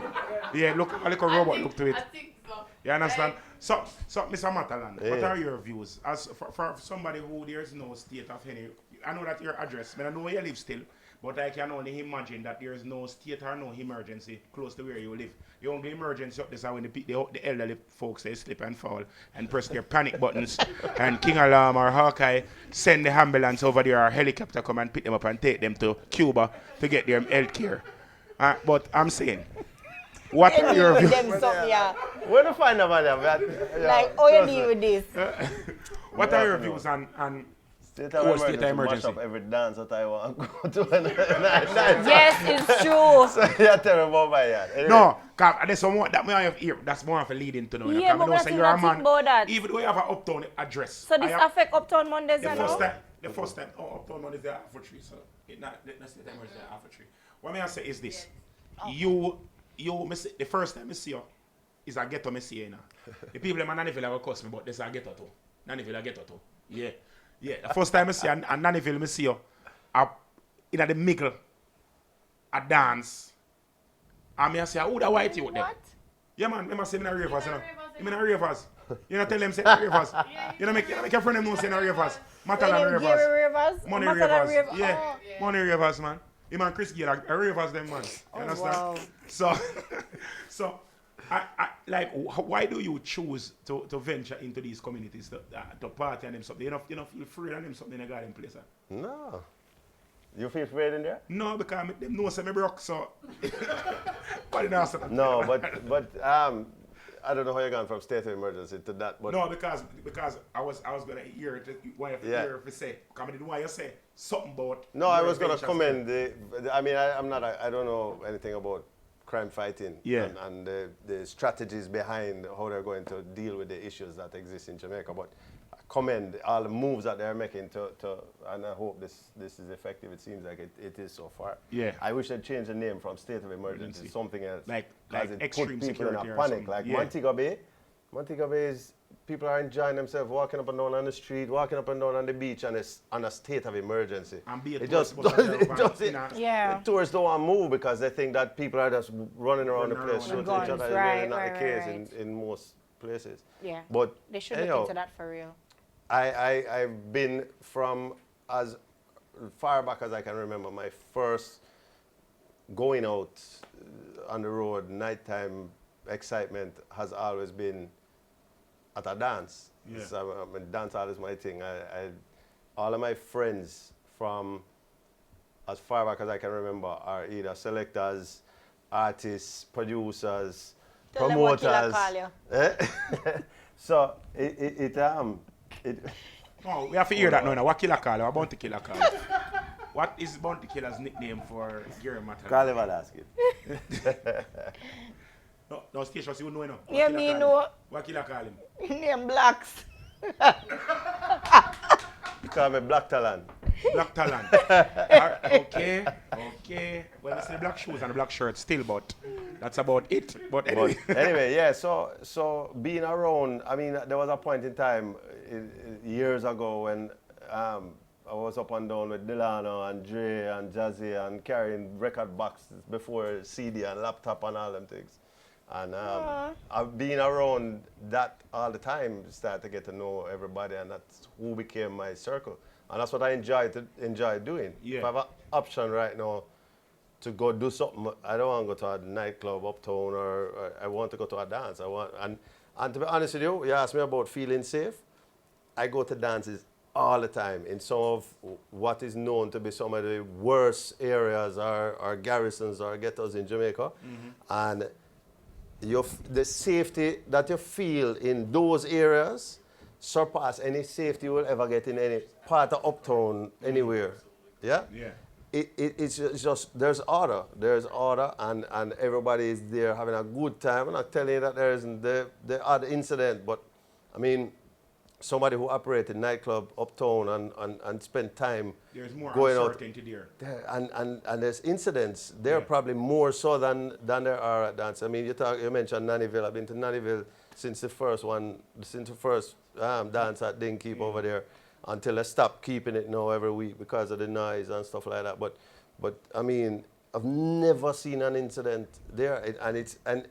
Speaker 1: Yeah, look like a robot look to it.
Speaker 4: I think so.
Speaker 1: You understand? So Mr. Matalon, what
Speaker 3: Yeah.
Speaker 1: are your views? As for somebody who there's no state of any, I know that your address, I don't know where you live still, but I can only imagine that there is no state or no emergency close to where you live. The only emergency up there is when the elderly folks they slip and fall and press their panic buttons and King Alarm or Hawkeye send the ambulance over there or helicopter come and pick them up and take them to Cuba to get their health care. But I'm saying, what are your views?
Speaker 2: Them something, yeah.
Speaker 3: Where to find them, man?
Speaker 2: Like, how you deal with this?
Speaker 1: What are your views on
Speaker 3: State
Speaker 1: Oh,
Speaker 3: of
Speaker 1: state of
Speaker 3: emergency.
Speaker 1: emergency.
Speaker 3: Mash up every dance that I want to go to.
Speaker 2: Yes, it's true.
Speaker 3: So you tell me about my yard. Anyway.
Speaker 1: No, cause there's some more that me have here. That's more of a lead into now.
Speaker 2: Yeah, but
Speaker 1: know
Speaker 2: we
Speaker 1: say
Speaker 2: don't
Speaker 1: you're a
Speaker 2: think
Speaker 1: man.
Speaker 2: about that.
Speaker 1: Even though you have an uptown address.
Speaker 2: So this affect Uptown Mondays,
Speaker 1: the
Speaker 2: you
Speaker 1: first
Speaker 2: know?
Speaker 1: time. The first time. Oh, uptown Mondays there after 3, so it not let's say them there after 3. What me I say is this: you the first time I see you is a ghetto me see you now. The people in Nannyville will cuss me, but this is a ghetto too. Nannyville a ghetto too. Yeah. The first time I see you and Nannyville me see you, in the middle, a dance. And I say, who the white you there?
Speaker 2: What?
Speaker 1: Yeah, man, remember say me na ravers, you know. You na ravers. You know tell them say na ravers. You know make your friend them know say na ravers. Matalon
Speaker 2: Gary
Speaker 1: ravers.
Speaker 2: Rivers?
Speaker 1: Money
Speaker 2: Matalon
Speaker 1: ravers.
Speaker 2: Rivers.
Speaker 1: Yeah.
Speaker 2: Oh.
Speaker 1: Money ravers, man. You man Chris Gale a ravers them man. You understand?
Speaker 2: wow.
Speaker 1: So Why do you choose to venture into these communities to party and them something? You don't feel free and them something in a garden place?
Speaker 3: No. You feel afraid in there?
Speaker 1: No, because them know say me broke, so. But
Speaker 3: no, but I don't know how you gone from state of emergency to that. But
Speaker 1: no, because I was gonna hear it. Why if you say? Because I didn't want you say something about.
Speaker 3: No, I was gonna commend I mean, I don't know anything about crime fighting and the strategies behind how they're going to deal with the issues that exist in Jamaica, but I commend all the moves that they're making and I hope this is effective. It seems like it is so far.
Speaker 1: Yeah.
Speaker 3: I wish they'd change the name from state of emergency to something else.
Speaker 1: Like
Speaker 3: it
Speaker 1: extreme
Speaker 3: put people in
Speaker 1: security
Speaker 3: a
Speaker 1: or
Speaker 3: panic.
Speaker 1: something.
Speaker 3: Like
Speaker 1: Yeah.
Speaker 3: Montego Bay is people are enjoying themselves, walking up and down on the street, walking up and down on the beach, and it's on a state of emergency.
Speaker 1: And be a
Speaker 3: it
Speaker 1: tourist
Speaker 3: just,
Speaker 1: bus
Speaker 3: it just,
Speaker 2: Yeah.
Speaker 3: the tourists don't want to move because they think that people are just running around the place shooting each other. It's really not the case in most places.
Speaker 2: Yeah.
Speaker 3: But
Speaker 2: they should look into that for real.
Speaker 3: I've been from as far back as I can remember. My first going out on the road, nighttime excitement has always been at a dance.
Speaker 1: Yeah.
Speaker 3: So, dance hall is my thing. All of my friends from as far back as I can remember are either selectors, artists, producers,
Speaker 2: Tell them what
Speaker 3: promoters.
Speaker 2: Killer call you.
Speaker 3: So
Speaker 1: Oh, we have to hear that now. What killer call? What bounty killer call? What is bounty killer's nickname for Gary Matalon?
Speaker 3: Carnival asking.
Speaker 1: No, Station, you know enough.
Speaker 2: Yeah, me know.
Speaker 1: What killer call him?
Speaker 2: Name Blacks.
Speaker 3: You call me Black Talon.
Speaker 1: Black Talon. Okay. Well, it's the black shoes and the black shirt still, but that's about it. But anyway.
Speaker 3: Anyway, yeah, so being around, I mean, there was a point in time years ago when I was up and down with Delano and Dre and Jazzy and carrying record boxes before CD and laptop and all them things. And I've been around that all the time, started to get to know everybody, and that's who became my circle. And that's what I enjoy doing.
Speaker 1: Yeah.
Speaker 3: If I have an option right now to go do something, I don't want to go to a nightclub uptown or I want to go to a dance. And to be honest with you, you asked me about feeling safe. I go to dances all the time in some of what is known to be some of the worst areas or garrisons or ghettos in Jamaica. Mm-hmm. And the safety that you feel in those areas surpass any safety you will ever get in any part of uptown anywhere. Yeah? Yeah. It's just, there's order. There's order and everybody is there having a good time. I'm not telling you that there isn't the odd incident, but I mean, somebody who operated nightclub uptown and spent time
Speaker 1: there's more
Speaker 3: going
Speaker 1: uncertainty
Speaker 3: out there. And there's incidents there probably more so than there are at dance. I mean, you mentioned Nannyville. I've been to Nannyville since the first dance at Ding Keep over there until I stopped keeping it now every week because of the noise and stuff like that. But I mean, I've never seen an incident there, and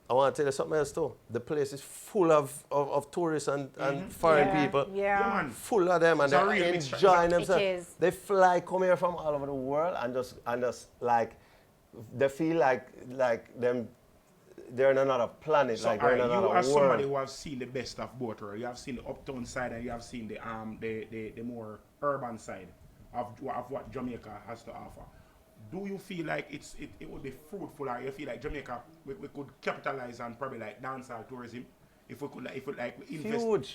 Speaker 3: I want to tell you something else too. The place is full of tourists and foreign people.
Speaker 2: Yeah.
Speaker 3: Full of them, and they're enjoying themselves.
Speaker 2: It is.
Speaker 3: They come here from all over the world and just like they feel like they're in another planet.
Speaker 1: So
Speaker 3: like they're in another
Speaker 1: you as
Speaker 3: world.
Speaker 1: somebody who have seen the best of both worlds. You have seen the uptown side and you have seen the more urban side of what Jamaica has to offer. Do you feel like it would be fruitful, or you feel like Jamaica we could capitalize on probably like dancehall tourism if we invest?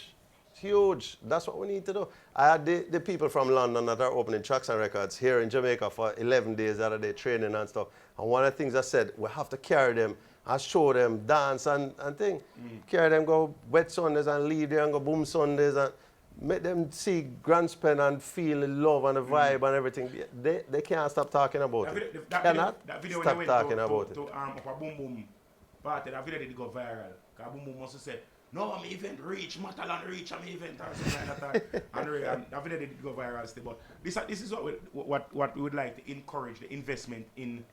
Speaker 3: Huge. That's what we need to do. I had the people from London that are opening Tracks and Records here in Jamaica for 11 days out of day training and stuff. And one of the things I said, we have to carry them and show them dance and thing. Carry them, go wet Sundays and leave there and go boom Sundays and make them see Grand Spen and feel the love and the vibe and everything. They can't stop talking about it. Cannot stop talking about it.
Speaker 1: To a Boom Boom party, that video did go viral. Because Boom Boom must have said, no, my event reach, Matalon reach, my event or something like that. And that video did go viral still. But this is what we would like to encourage, the investment in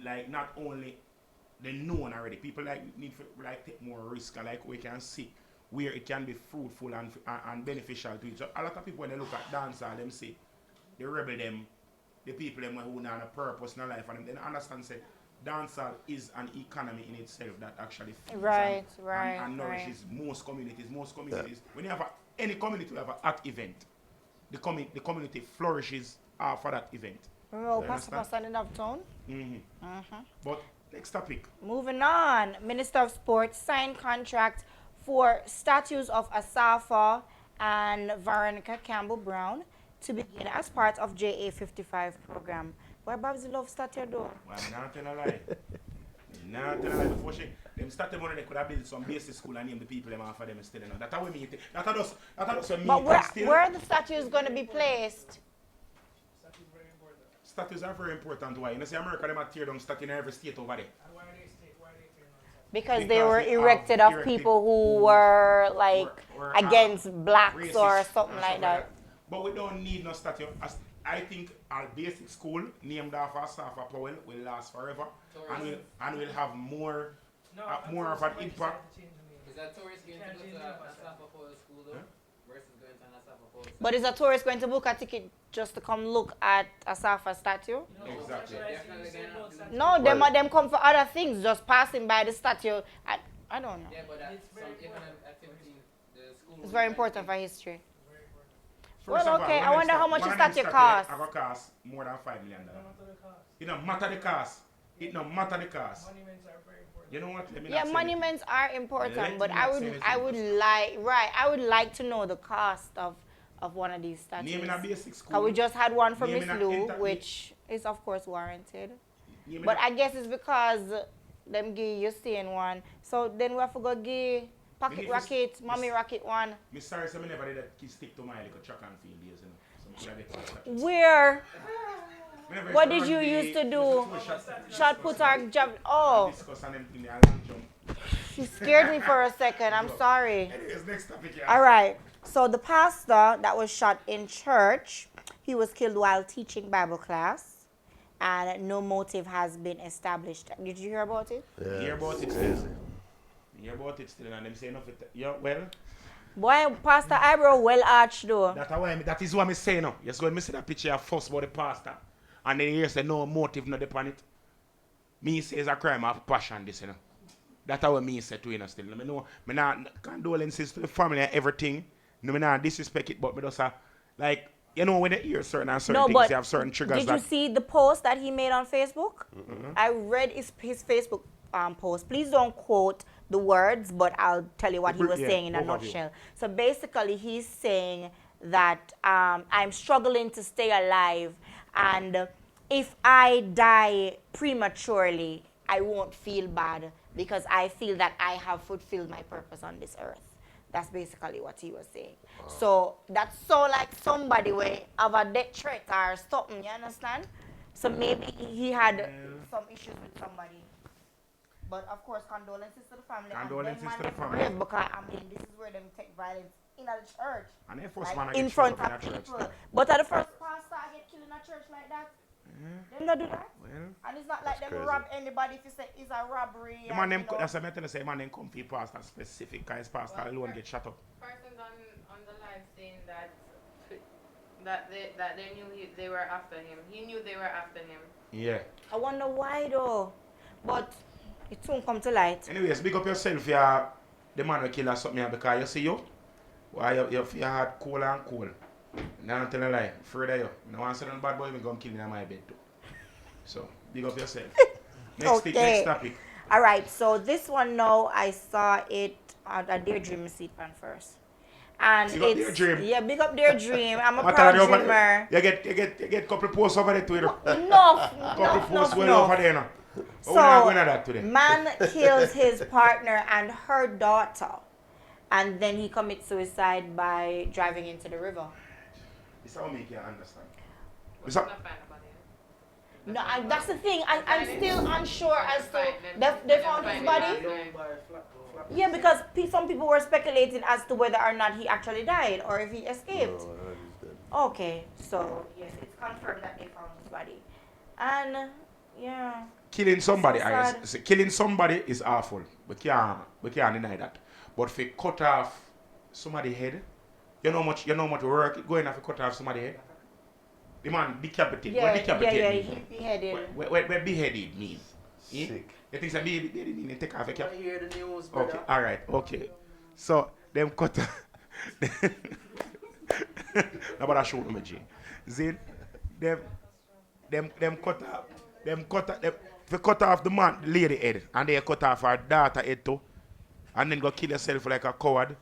Speaker 1: like not only the known already. People like need to like take more risk, like we can see where it can be fruitful and beneficial to each other. A lot of people, when they look at dancehall, them say, the rebel them, the people them who have a purpose in their life, and they understand, say, dancehall is an economy in itself that actually feeds
Speaker 2: Right,
Speaker 1: and,
Speaker 2: right,
Speaker 1: and nourishes most communities. Most communities, when you have any community, you have an art event, the community flourishes after that event.
Speaker 2: Oh,
Speaker 1: You
Speaker 2: Pastor
Speaker 1: understand?
Speaker 2: in uptown.
Speaker 1: But next topic.
Speaker 2: Moving on, Minister of Sports signed contract for statues of Asafa and Veronica Campbell Brown to begin as part of JA55 program. Why Babs love statue though?
Speaker 1: Well, I'm not telling a lie. Not telling a lie. Before them started money, they could have built some basic school and name the people them after them still. You know. That's how we meet. That's how me
Speaker 2: But
Speaker 1: still.
Speaker 2: where are the statues going to be placed?
Speaker 1: Statues are very important. Why? You know, see, America, they might tear down statue in every state over there.
Speaker 2: Because they
Speaker 1: Because
Speaker 2: were
Speaker 1: they
Speaker 2: erected
Speaker 1: have
Speaker 2: of people who were like
Speaker 1: were,
Speaker 2: against blacks
Speaker 1: racist
Speaker 2: or something
Speaker 1: and
Speaker 2: like
Speaker 1: stuff
Speaker 2: that.
Speaker 1: But we don't need no statue. I think our basic school named after Safa Powell will last forever, and we'll have more of an impact.
Speaker 5: Is that tourist going to go to Asafa Powell school though? Versus going to an Asafa Powell school?
Speaker 2: But is a tourist going to book a ticket just to come look at Asafa statue?
Speaker 1: Exactly.
Speaker 2: No, them come for other things, just passing by the statue. I don't know.
Speaker 5: Yeah, but that's some economic activity the school.
Speaker 2: It's very important for history.
Speaker 1: First
Speaker 2: Well,
Speaker 1: of all,
Speaker 2: okay,
Speaker 1: one
Speaker 2: I
Speaker 1: of
Speaker 2: wonder
Speaker 1: them
Speaker 2: how much a
Speaker 1: one of them
Speaker 2: statue costs.
Speaker 1: I got cost more than $5 million. It don't matter the cost. It don't matter the cost.
Speaker 6: Monuments are very important.
Speaker 1: You know what? Let me
Speaker 2: Yeah,
Speaker 1: not say
Speaker 2: monuments are important,
Speaker 1: Let
Speaker 2: but
Speaker 1: me
Speaker 2: I
Speaker 1: not
Speaker 2: would
Speaker 1: say
Speaker 2: I would
Speaker 1: anything.
Speaker 2: I would like to know the cost of one of these statues.
Speaker 1: Name in a basic school.
Speaker 2: Cause we just had one for
Speaker 1: Name
Speaker 2: Miss
Speaker 1: in a
Speaker 2: Lou, which is of course warranted.
Speaker 1: Name in
Speaker 2: But
Speaker 1: a-
Speaker 2: I guess it's because them give you staying one. So then we have to go give Pocket
Speaker 1: Maybe
Speaker 2: Rocket, Mommy
Speaker 1: Miss-
Speaker 2: Rocket one.
Speaker 1: Me sorry, so I never did that stick to my little track and field days, you know. So I could have get one statue.
Speaker 2: Where?
Speaker 1: Me never
Speaker 2: What
Speaker 1: used
Speaker 2: did you
Speaker 1: run
Speaker 2: used to
Speaker 1: the-
Speaker 2: do? Shot put our jab.
Speaker 1: and
Speaker 2: Oh,
Speaker 1: discuss and them thing there and jump.
Speaker 2: she scared me for a second. I'm sorry.
Speaker 1: Anyways, next topic, yeah.
Speaker 2: All right. So the pastor that was shot in church, he was killed while teaching Bible class, and no motive has been established. Did you hear about it?
Speaker 3: Yeah,
Speaker 1: Hear about
Speaker 3: it's
Speaker 1: it
Speaker 3: crazy.
Speaker 1: still. Hear about it still, and them say enough. Yeah, well,
Speaker 2: Boy, Pastor Eyebrow well arched though.
Speaker 1: that is what I'm saying now. Yes, when I see that picture first about the pastor, and then you say no motive, not upon it. Me say it's a crime of passion, this, you know. That's how me say to you, know, still. I know, me not condolences to the family and everything. No, me not disrespect it, but me just like, you know, when you hear certain and certain
Speaker 2: No,
Speaker 1: things,
Speaker 2: but
Speaker 1: you have certain triggers
Speaker 2: did you
Speaker 1: that.
Speaker 2: see the post that he made on Facebook? I read his Facebook post. Please don't quote the words, but I'll tell you what he was
Speaker 1: Yeah,
Speaker 2: saying in a
Speaker 1: overview.
Speaker 2: nutshell. So basically, he's saying that I'm struggling to stay alive, and if I die prematurely, I won't feel bad because I feel that I have fulfilled my purpose on this earth. That's basically what he was saying. So that's so like somebody will have a death threat or something, you understand? So maybe he had some issues with somebody. But of course, condolences to the family.
Speaker 1: Condolences
Speaker 2: and
Speaker 1: to
Speaker 2: them
Speaker 1: the
Speaker 2: man
Speaker 1: family.
Speaker 2: brave because I mean this is where them take violence in a church.
Speaker 1: And then first
Speaker 2: Like,
Speaker 1: man I
Speaker 2: in
Speaker 1: get
Speaker 2: front
Speaker 1: shot up
Speaker 2: of
Speaker 1: in a church.
Speaker 2: people. But at the first pastor I get killed in a church like that. Them not do that.
Speaker 1: Well,
Speaker 2: And it's not like them
Speaker 3: crazy.
Speaker 2: rob anybody if you say it's a robbery.
Speaker 1: the man
Speaker 2: and,
Speaker 1: them,
Speaker 2: you know.
Speaker 1: that's what I'm trying to say, man, them come for pastor specific, because pastor alone get shot up.
Speaker 4: Persons on the live saying that they knew they were after him. He knew they were after him.
Speaker 1: Yeah.
Speaker 2: I wonder why though. But it soon come to light.
Speaker 1: Anyways, big up yourself, yeah. The man will kill or something, yeah, because you see you. Why you feel hard, cool and cool. Now I'm telling a lie. Afraid of you. I want to say bad boy, even come kill me in my bed too. So, big up yourself. Next topic.
Speaker 2: All right, so this one now, I saw it at a Dear Dream seat pan first. And
Speaker 1: Big up
Speaker 2: it's,
Speaker 1: Dear Dream.
Speaker 2: Yeah, big up Dear Dream. I'm a
Speaker 1: Matalon,
Speaker 2: proud
Speaker 1: you over
Speaker 2: dreamer.
Speaker 1: there. You get couple posts over there too, you know. Couple posts well
Speaker 2: no.
Speaker 1: over there, you know. We're not going to that today.
Speaker 2: Man kills his partner and her daughter. And then he commits suicide by driving into the river.
Speaker 1: This how make you understand.
Speaker 4: But
Speaker 1: What's
Speaker 4: I'm
Speaker 1: up?
Speaker 4: not fine about it.
Speaker 2: No, that's the thing. I'm still unsure as to they found his body. Yeah, because some people were speculating as to whether or not he actually died or if he escaped.
Speaker 3: No, I heard he's dead.
Speaker 2: Okay, so yes, it's confirmed that they found his body. And yeah.
Speaker 1: Killing somebody,
Speaker 2: So
Speaker 1: I
Speaker 2: sad.
Speaker 1: guess. Killing somebody is awful. We can't deny that. But if you cut off somebody's head, you know how much work it going if you cut off somebody's head? The man decapitated. What
Speaker 2: Yeah,
Speaker 1: decapitate
Speaker 2: yeah,
Speaker 1: mean?
Speaker 2: he beheaded.
Speaker 1: What beheaded mean?
Speaker 3: Sick.
Speaker 1: You think it's a baby mean take off a cap?
Speaker 5: I hear the news,
Speaker 1: Okay,
Speaker 5: brother.
Speaker 1: alright, okay. So, them cut Nobody show me, G. Zin, them cut off the man, the lady head, and they cut off her daughter head too, and then go kill yourself like a coward.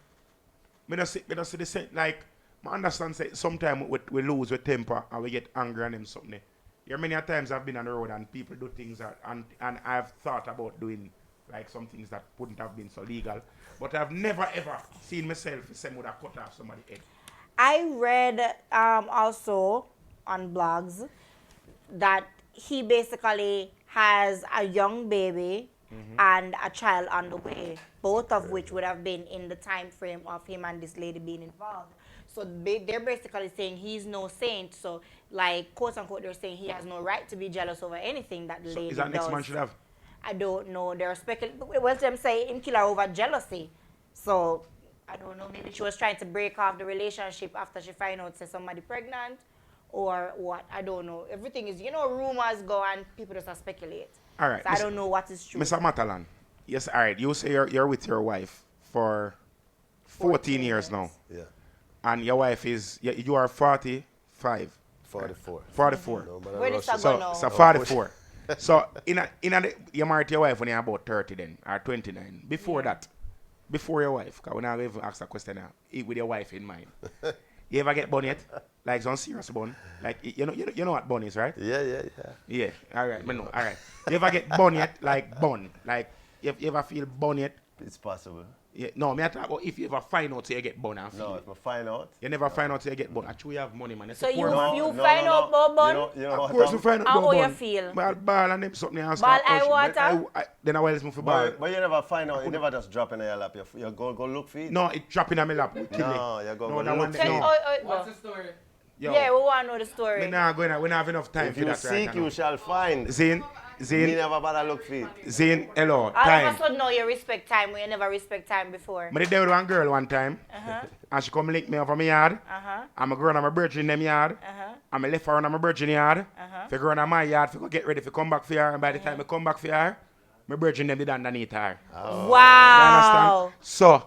Speaker 1: Me not see the same, like, I understand say sometimes we lose with temper and we get angry and them something. Here many a times I've been on the road and people do things that, and I've thought about doing like some things that wouldn't have been so legal. But I've never ever seen myself the same would have cut off somebody's head.
Speaker 2: I read also on blogs that he basically has a young baby and a child on the way, both of which would have been in the time frame of him and this lady being involved. So they're basically saying he's no saint. So, like, quote unquote, they're saying he has no right to be jealous over anything that the
Speaker 1: So
Speaker 2: lady
Speaker 1: is that
Speaker 2: does.
Speaker 1: next man should have?
Speaker 2: I don't know. They're speculating. Well, them say him kill her over jealousy. So I don't know. Maybe she was trying to break off the relationship after she find out say somebody pregnant, or what? I don't know. Everything is, rumors go and people just speculate.
Speaker 1: All right.
Speaker 2: So I don't know what is true.
Speaker 1: Mr. Matalon, yes, all right. You say you're with your wife for 14 years now.
Speaker 3: Yeah.
Speaker 1: And your wife is, you are 45.
Speaker 3: 44.
Speaker 1: 44.
Speaker 3: No,
Speaker 2: Where did that
Speaker 1: So,
Speaker 2: go now?
Speaker 1: so 44. So, you married to your wife when you're about 30 then, or 29. Before that, before your wife, because when I even ask a question now, with your wife in mind. You ever get bun yet? Like some serious bun? Like, you know what bun is, right?
Speaker 3: Yeah.
Speaker 1: Yeah, all right, me know, all right. You ever get bun yet? Like bun? Like, you ever feel bun yet?
Speaker 3: It's possible.
Speaker 1: Yeah, no, me I talk about if you ever find out till you get bun and feel
Speaker 3: No,
Speaker 1: it.
Speaker 3: if I find out.
Speaker 1: You never find out till you get bun. Actually, you have money, man.
Speaker 2: So you
Speaker 3: No,
Speaker 2: find out about bun?
Speaker 3: You know
Speaker 1: Of
Speaker 3: what
Speaker 1: course, you find out
Speaker 2: How
Speaker 1: about
Speaker 2: you
Speaker 1: bun.
Speaker 2: feel?
Speaker 1: I'll ball and them something else.
Speaker 2: Ball
Speaker 1: start
Speaker 2: eye
Speaker 1: pushing.
Speaker 2: water?
Speaker 1: Then I will move for ball.
Speaker 3: But you never find out. You never just drop in your lap. You go look for it.
Speaker 1: No, it drop in my lap. Kill
Speaker 3: No,
Speaker 1: me.
Speaker 3: you go
Speaker 1: No, that
Speaker 3: look
Speaker 1: one.
Speaker 3: for
Speaker 2: Tell-
Speaker 3: it.
Speaker 1: No.
Speaker 5: What's the story?
Speaker 1: Yo,
Speaker 2: Yeah, we want to know the story.
Speaker 1: we not going. We don't have enough time
Speaker 3: If
Speaker 1: for
Speaker 3: you
Speaker 1: that
Speaker 3: seek,
Speaker 1: right now.
Speaker 3: you shall find.
Speaker 1: Zane,
Speaker 3: Me never bother look for it.
Speaker 1: Zane, hello,
Speaker 2: All of
Speaker 1: time.
Speaker 2: a sudden now you respect time when you never respect time before.
Speaker 1: I did there with one girl one time,
Speaker 2: Uh-huh.
Speaker 1: and she come link me over my yard.
Speaker 2: Uh-huh.
Speaker 1: I'm a girl on my virgin in them yard.
Speaker 2: Uh-huh.
Speaker 1: I'm a left her on my virgin yard.
Speaker 2: Uh-huh.
Speaker 1: If I go on my yard, if I go get ready to come back for her, and by the time I come back for her, my virgin them did underneath her. You
Speaker 2: Wow.
Speaker 1: understand? So,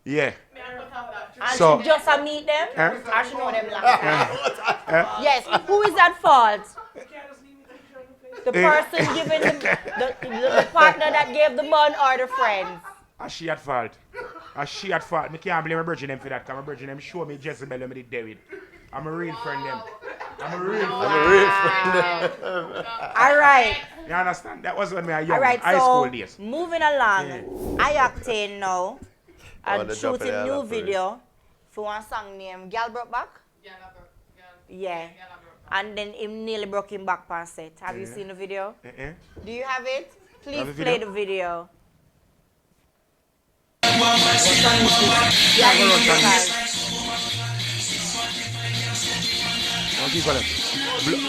Speaker 1: yeah.
Speaker 2: And
Speaker 1: So-
Speaker 2: she just meet them?
Speaker 1: Eh?
Speaker 2: I should know them last time. Yes. Who is at fault? The person giving the partner that gave the bun or the friends?
Speaker 1: She at fault. She at fault. I can't blame my virgin them for that, because my virgin them show me Jezebel when me did David. I'm a real friend them. I'm a real friend.
Speaker 2: All right.
Speaker 1: You understand? That was when we were young,
Speaker 2: All right.
Speaker 1: high school
Speaker 2: So
Speaker 1: days.
Speaker 2: moving along, I acting now and
Speaker 3: the drop of
Speaker 2: shooting
Speaker 3: the
Speaker 2: new
Speaker 3: island
Speaker 2: video for one song named Girl Brokeback. Yeah. And then him nearly broke him back past it. Have you seen the video? Do you have it? Please
Speaker 1: Have a
Speaker 2: play
Speaker 1: video?
Speaker 2: the video.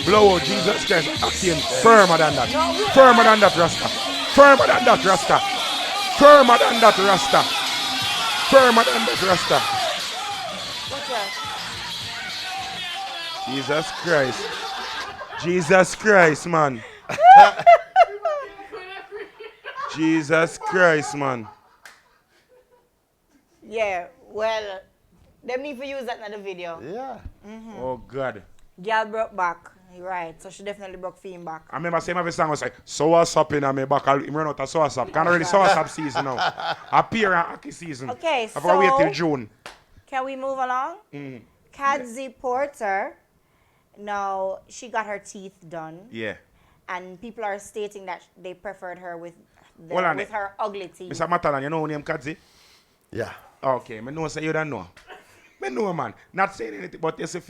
Speaker 1: Blow out Jesus Christ, acting firmer than that. Firmer than that, Rasta. Firmer than that, Rasta. Firmer than that, Rasta. Firmer than that, Rasta.
Speaker 2: What's that?
Speaker 1: Jesus Christ. Jesus Christ, man. Jesus Christ, man.
Speaker 2: Yeah, well, them need to use that in the video.
Speaker 3: Yeah.
Speaker 1: Oh, God.
Speaker 2: Girl broke back. Right, so she definitely broke Finn back.
Speaker 1: I remember saying every song was like, so what's up in my back? I'm running out of sauce up. Can't really sauce up season now. Appear and hockey season.
Speaker 2: Okay,
Speaker 1: I've got to wait
Speaker 2: so-
Speaker 1: till June.
Speaker 2: Can we move along? Kadzi Porter, now she got her teeth done,
Speaker 1: Yeah.
Speaker 2: and people are stating that they preferred her with
Speaker 1: Hold on
Speaker 2: with
Speaker 1: there.
Speaker 2: her ugly teeth.
Speaker 1: Mr. Matalon, you know who name Kadzi?
Speaker 3: Yeah.
Speaker 1: Okay, I know say you don't know. I know, man. Not saying anything, but yes, if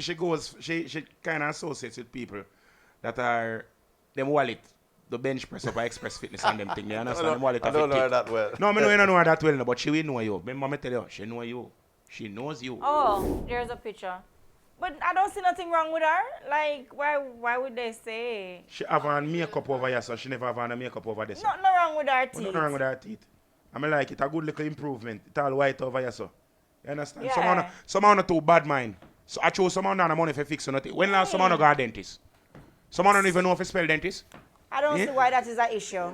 Speaker 1: she goes, she kind of associates with people that are them wallet, the bench press up, Express Fitness and them thing. You understand? Them wallet
Speaker 3: I don't know her
Speaker 1: affect
Speaker 3: that well.
Speaker 1: it. No, I know you don't know her that well, no, but she will know you. Remember me tell you, she know you. She knows you.
Speaker 2: Oh, there's a picture. But I don't see nothing wrong with her. Like, why would they say?
Speaker 1: She have on makeup over here, so she never have on makeup over there. So.
Speaker 2: Nothing wrong with her teeth.
Speaker 1: Nothing wrong with her teeth. I mean, like it a good little improvement. It's all white over here, so. You understand?
Speaker 2: Yeah.
Speaker 1: Someone not too bad mind. So I chose someone down the money for fix nothing. When last someone go to dentist? Someone don't even know if you spell dentist.
Speaker 2: I don't see why that is an issue.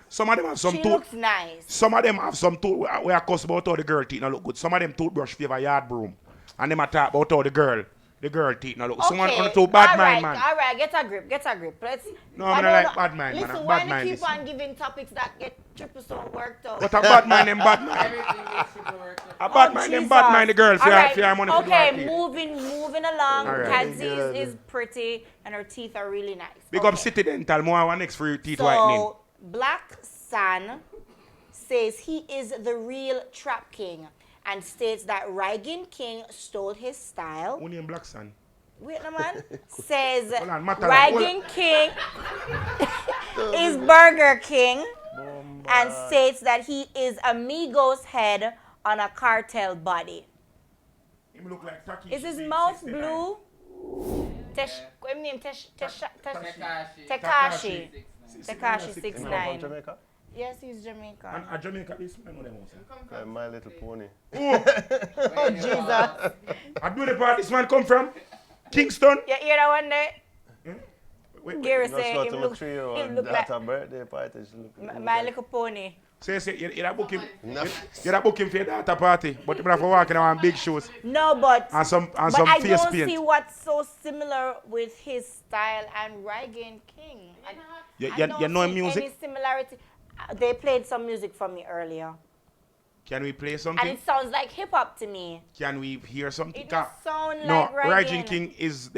Speaker 1: Some of them have some
Speaker 2: She looks nice.
Speaker 1: Some of them have some tooth where I cuss about how the girl teeth not look good. Some of them toothbrush favor yard broom. And them a talk about how the girl teeth not look.
Speaker 2: Okay.
Speaker 1: Someone on the too bad mind, man.
Speaker 2: All right, get a grip. Let's.
Speaker 1: No, I don't like bad mind,
Speaker 2: Listen,
Speaker 1: man.
Speaker 2: why
Speaker 1: Bad
Speaker 2: they
Speaker 1: mind
Speaker 2: keep
Speaker 1: is-
Speaker 2: on giving topics that get triple so worked out?
Speaker 1: But a bad mind them bad mind.
Speaker 5: Everything makes people work.
Speaker 1: A bad mind them bad mind the girl for your money for
Speaker 2: Okay,
Speaker 1: the teeth.
Speaker 2: moving along.
Speaker 1: All right.
Speaker 2: Kadzi is pretty and her teeth are really nice.
Speaker 1: Big up City Dental, more one next for your teeth
Speaker 2: So,
Speaker 1: whitening.
Speaker 2: Black Sun says he is the real trap king and states that Rygin King stole his style.
Speaker 1: Only in Black Sun.
Speaker 2: Wait a man. Says
Speaker 1: Hold on, Matalon,
Speaker 2: Rygin King is Burger King and states that he is Amigo's head on a cartel body.
Speaker 1: Him look like Taki.
Speaker 2: Is his mouth blue? Tekashi. Tekashi 6ix9ine.
Speaker 3: Jamaica?
Speaker 2: Yes, he's Jamaican.
Speaker 1: And a Jamaica, this man know them also.
Speaker 3: My Little Pony.
Speaker 2: Oh, Jesus.
Speaker 1: I do the part this man come from? Kingston?
Speaker 2: You hear that one there?
Speaker 1: Wait.
Speaker 2: Gary
Speaker 3: Let's
Speaker 2: say
Speaker 3: go
Speaker 2: him
Speaker 3: to my
Speaker 2: look
Speaker 3: 3-year-old
Speaker 2: like
Speaker 3: daughter birthday party. She look
Speaker 2: My Little Pony.
Speaker 1: Say, you that book him.
Speaker 3: No.
Speaker 1: You that book him for your daughter party. But you have to walk in on big shoes.
Speaker 2: No, but
Speaker 1: And some
Speaker 2: I
Speaker 1: face
Speaker 2: don't
Speaker 1: paint.
Speaker 2: see what's so similar with his style and Rygin King. I don't
Speaker 1: You know
Speaker 2: see
Speaker 1: music?
Speaker 2: any similarity. They played some music for me earlier,
Speaker 1: Can we play
Speaker 2: and
Speaker 1: something?
Speaker 2: it sounds like hip hop to me.
Speaker 1: Can we hear something?
Speaker 2: It just sounds
Speaker 1: No,
Speaker 2: like
Speaker 1: Rygin
Speaker 2: Rygin.
Speaker 1: King is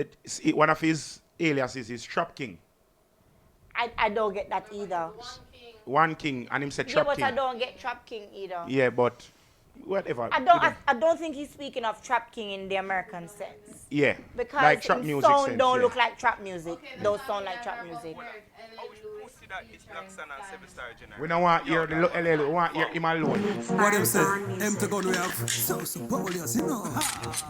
Speaker 1: one of his aliases is Trap King.
Speaker 2: I don't get that either.
Speaker 1: One king, and him said
Speaker 2: Yeah,
Speaker 1: Trap
Speaker 2: but
Speaker 1: King.
Speaker 2: I don't get Trap King either.
Speaker 1: Yeah, but whatever.
Speaker 2: I don't think he's speaking of Trap King in the American sense.
Speaker 1: Yeah,
Speaker 2: Because
Speaker 1: like trap
Speaker 2: his
Speaker 1: music
Speaker 2: sound
Speaker 1: sense,
Speaker 2: don't
Speaker 1: yeah.
Speaker 2: look like trap music. Those sound like trap music.
Speaker 1: We don't want to hear the LL, we want to hear him alone.
Speaker 6: What them say? Empty gun we have. So Polius, you know.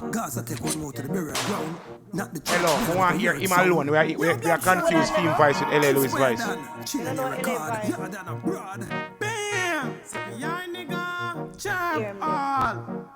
Speaker 6: Gaza take one more to the burial ground. Not the
Speaker 1: Hello, we want to hear him alone. We are confused film voice with LL Lewis voice.
Speaker 6: Chilling
Speaker 2: know
Speaker 6: in
Speaker 2: LA
Speaker 6: record.
Speaker 2: vibe.
Speaker 6: You're than abroad. Bam! Yeah, nigga.
Speaker 2: Hear
Speaker 6: Jam
Speaker 2: me.
Speaker 6: all.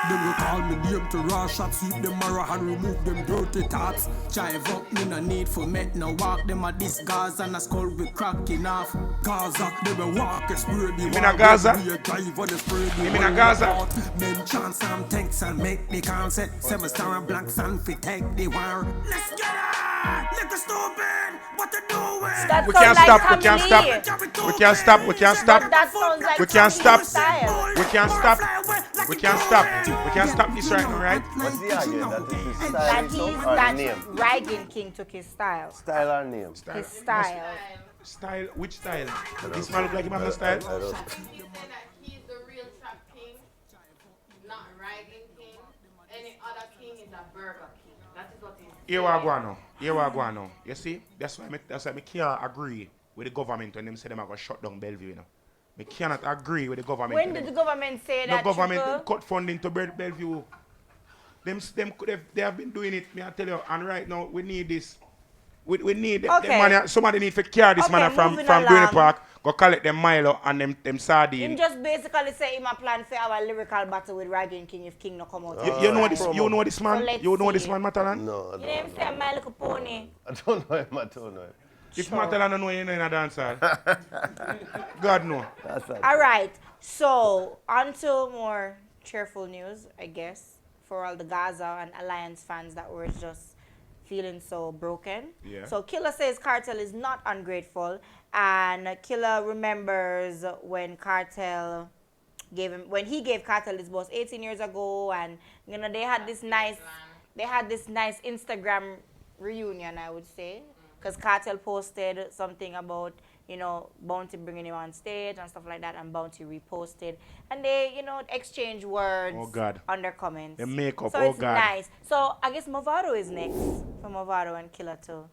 Speaker 6: Them will call me name to rush shot, sweep them mirror and remove them dirty thoughts. Jive up, me no need for met, no walk them at this Gaza and a skull we cracking off. Gaza, they will walk a spray the
Speaker 1: mean a Gaza?
Speaker 6: We a drive on the spray the
Speaker 1: You mean a Gaza?
Speaker 6: Men chance some tanks and make the concept. 7-star and black sun fi take the war. Let's get it! Nigga stupid! What you doing?
Speaker 2: That
Speaker 1: We
Speaker 2: sounds
Speaker 1: can't
Speaker 2: like
Speaker 1: stop, we
Speaker 2: Tommy
Speaker 1: can't
Speaker 2: Lee.
Speaker 1: stop. We can't stop, we can't stop.
Speaker 2: That sounds like
Speaker 1: We can't
Speaker 2: Tommy Lee
Speaker 1: stop.
Speaker 2: style.
Speaker 1: We can't stop. We can't stop. We can't stop this right now, right?
Speaker 3: What's the argument? That is his
Speaker 2: That
Speaker 3: style
Speaker 2: he's
Speaker 3: itself or
Speaker 2: that
Speaker 3: name?
Speaker 2: Rygin King took his style.
Speaker 3: Style or name?
Speaker 2: His style.
Speaker 1: Style, which style? This man look like him have no style?
Speaker 3: I don't.
Speaker 4: He said that he's the real trap king, not Rygin King. Any other king is a burger king. That is what he said.
Speaker 1: Here we go now. Here we go now. You see? That's why I can't agree with the government when them say them are going to shut down Bellevue, you know. I cannot agree with the government.
Speaker 2: When did the government say
Speaker 1: The
Speaker 2: that?
Speaker 1: government
Speaker 2: Triple?
Speaker 1: them cut funding to Bellevue. They have been doing it, me I tell you, and right now we need this. We need them
Speaker 2: Okay.
Speaker 1: money, somebody need to carry this
Speaker 2: Okay,
Speaker 1: money from
Speaker 2: moving
Speaker 1: Green
Speaker 2: along.
Speaker 1: Park, go collect them Milo and them
Speaker 2: Him
Speaker 1: sardine.
Speaker 2: just basically say him a plan for our lyrical battle with Rygin King if King no come out.
Speaker 1: You know this, you know this
Speaker 2: So
Speaker 1: man?
Speaker 2: let's
Speaker 1: You know this
Speaker 2: see.
Speaker 1: man, Matalon?
Speaker 3: No, I
Speaker 2: You know him
Speaker 3: don't.
Speaker 2: say My Little Pony.
Speaker 3: I don't know him. I don't know him.
Speaker 1: If Matalon don't know you know in a dance hall. God no.
Speaker 3: That's it.
Speaker 2: All right, so on to more cheerful news, I guess, for all the Gaza and Alliance fans that were just feeling so broken.
Speaker 1: Yeah.
Speaker 2: So Killer says Cartel is not ungrateful, and Killer remembers when Cartel when he gave Cartel his boss 18 years ago, and you know they had this nice Instagram reunion, I would say, because Cartel posted something about, you know, Bounty bringing him on stage and stuff like that, and Bounty reposted, and they, you know, exchange words
Speaker 1: Oh, God.
Speaker 2: under comments.
Speaker 1: The makeup,
Speaker 2: so
Speaker 1: oh,
Speaker 2: it's
Speaker 1: God.
Speaker 2: nice. So I guess Movado is next for Movado and Killer to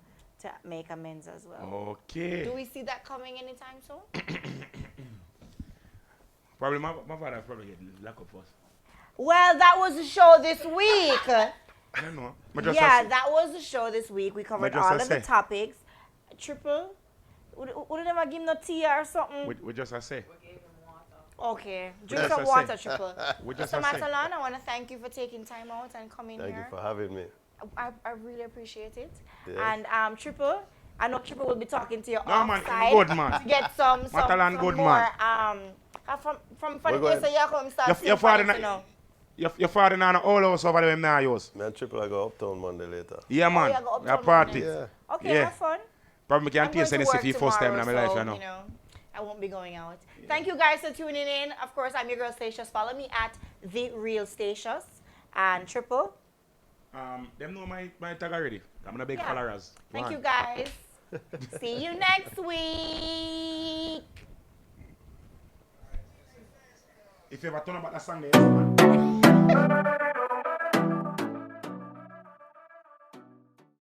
Speaker 2: make amends as well.
Speaker 1: Okay.
Speaker 2: Do we see that coming anytime soon?
Speaker 1: Probably my father probably get lack of us.
Speaker 2: Well, that was the show this week.
Speaker 1: I don't know.
Speaker 2: Yeah, that was the show this week. We covered
Speaker 1: just
Speaker 2: all
Speaker 1: a
Speaker 2: of the
Speaker 1: say.
Speaker 2: topics. Triple, would never give him no tea or something?
Speaker 1: We just I say.
Speaker 2: Okay, drink
Speaker 1: just
Speaker 2: some
Speaker 1: a
Speaker 2: water,
Speaker 1: say.
Speaker 2: Triple.
Speaker 1: We just
Speaker 2: Mr.
Speaker 1: a say.
Speaker 2: Matalon, I want to thank you for taking time out and coming
Speaker 3: Thank you
Speaker 2: here.
Speaker 3: for having me.
Speaker 2: I really appreciate it.
Speaker 3: Yes.
Speaker 2: And Triple, I know Triple will be talking to you
Speaker 1: No, man,
Speaker 2: outside
Speaker 1: good, man.
Speaker 2: to get some
Speaker 1: Matalon good,
Speaker 2: more,
Speaker 1: man.
Speaker 2: from
Speaker 3: We're
Speaker 2: the
Speaker 3: going-
Speaker 2: place you come start
Speaker 1: Your
Speaker 2: seeing
Speaker 1: father,
Speaker 2: funny, you know.
Speaker 1: your father now all house over there now yours.
Speaker 3: Man, Triple, I go uptown Monday later.
Speaker 1: Yeah, man.
Speaker 2: you go up
Speaker 1: Your
Speaker 2: till
Speaker 1: party.
Speaker 2: Monday.
Speaker 3: Yeah.
Speaker 2: Okay,
Speaker 1: Yeah.
Speaker 2: have fun.
Speaker 1: Probably can't
Speaker 2: I'm going
Speaker 1: taste
Speaker 2: to
Speaker 1: any
Speaker 2: work
Speaker 1: for first time in my
Speaker 2: tomorrow,
Speaker 1: life,
Speaker 2: so,
Speaker 1: you know.
Speaker 2: I won't be going out. Thank you guys for tuning in. Of course, I'm your girl Statius. Follow me at The Real Statius. And Triple.
Speaker 1: Them know my tag already. I'm gonna big
Speaker 2: Yeah.
Speaker 1: followers.
Speaker 2: Thank
Speaker 1: Man.
Speaker 2: you guys. See you next week.
Speaker 1: If you ever turn about that song there, yes, man.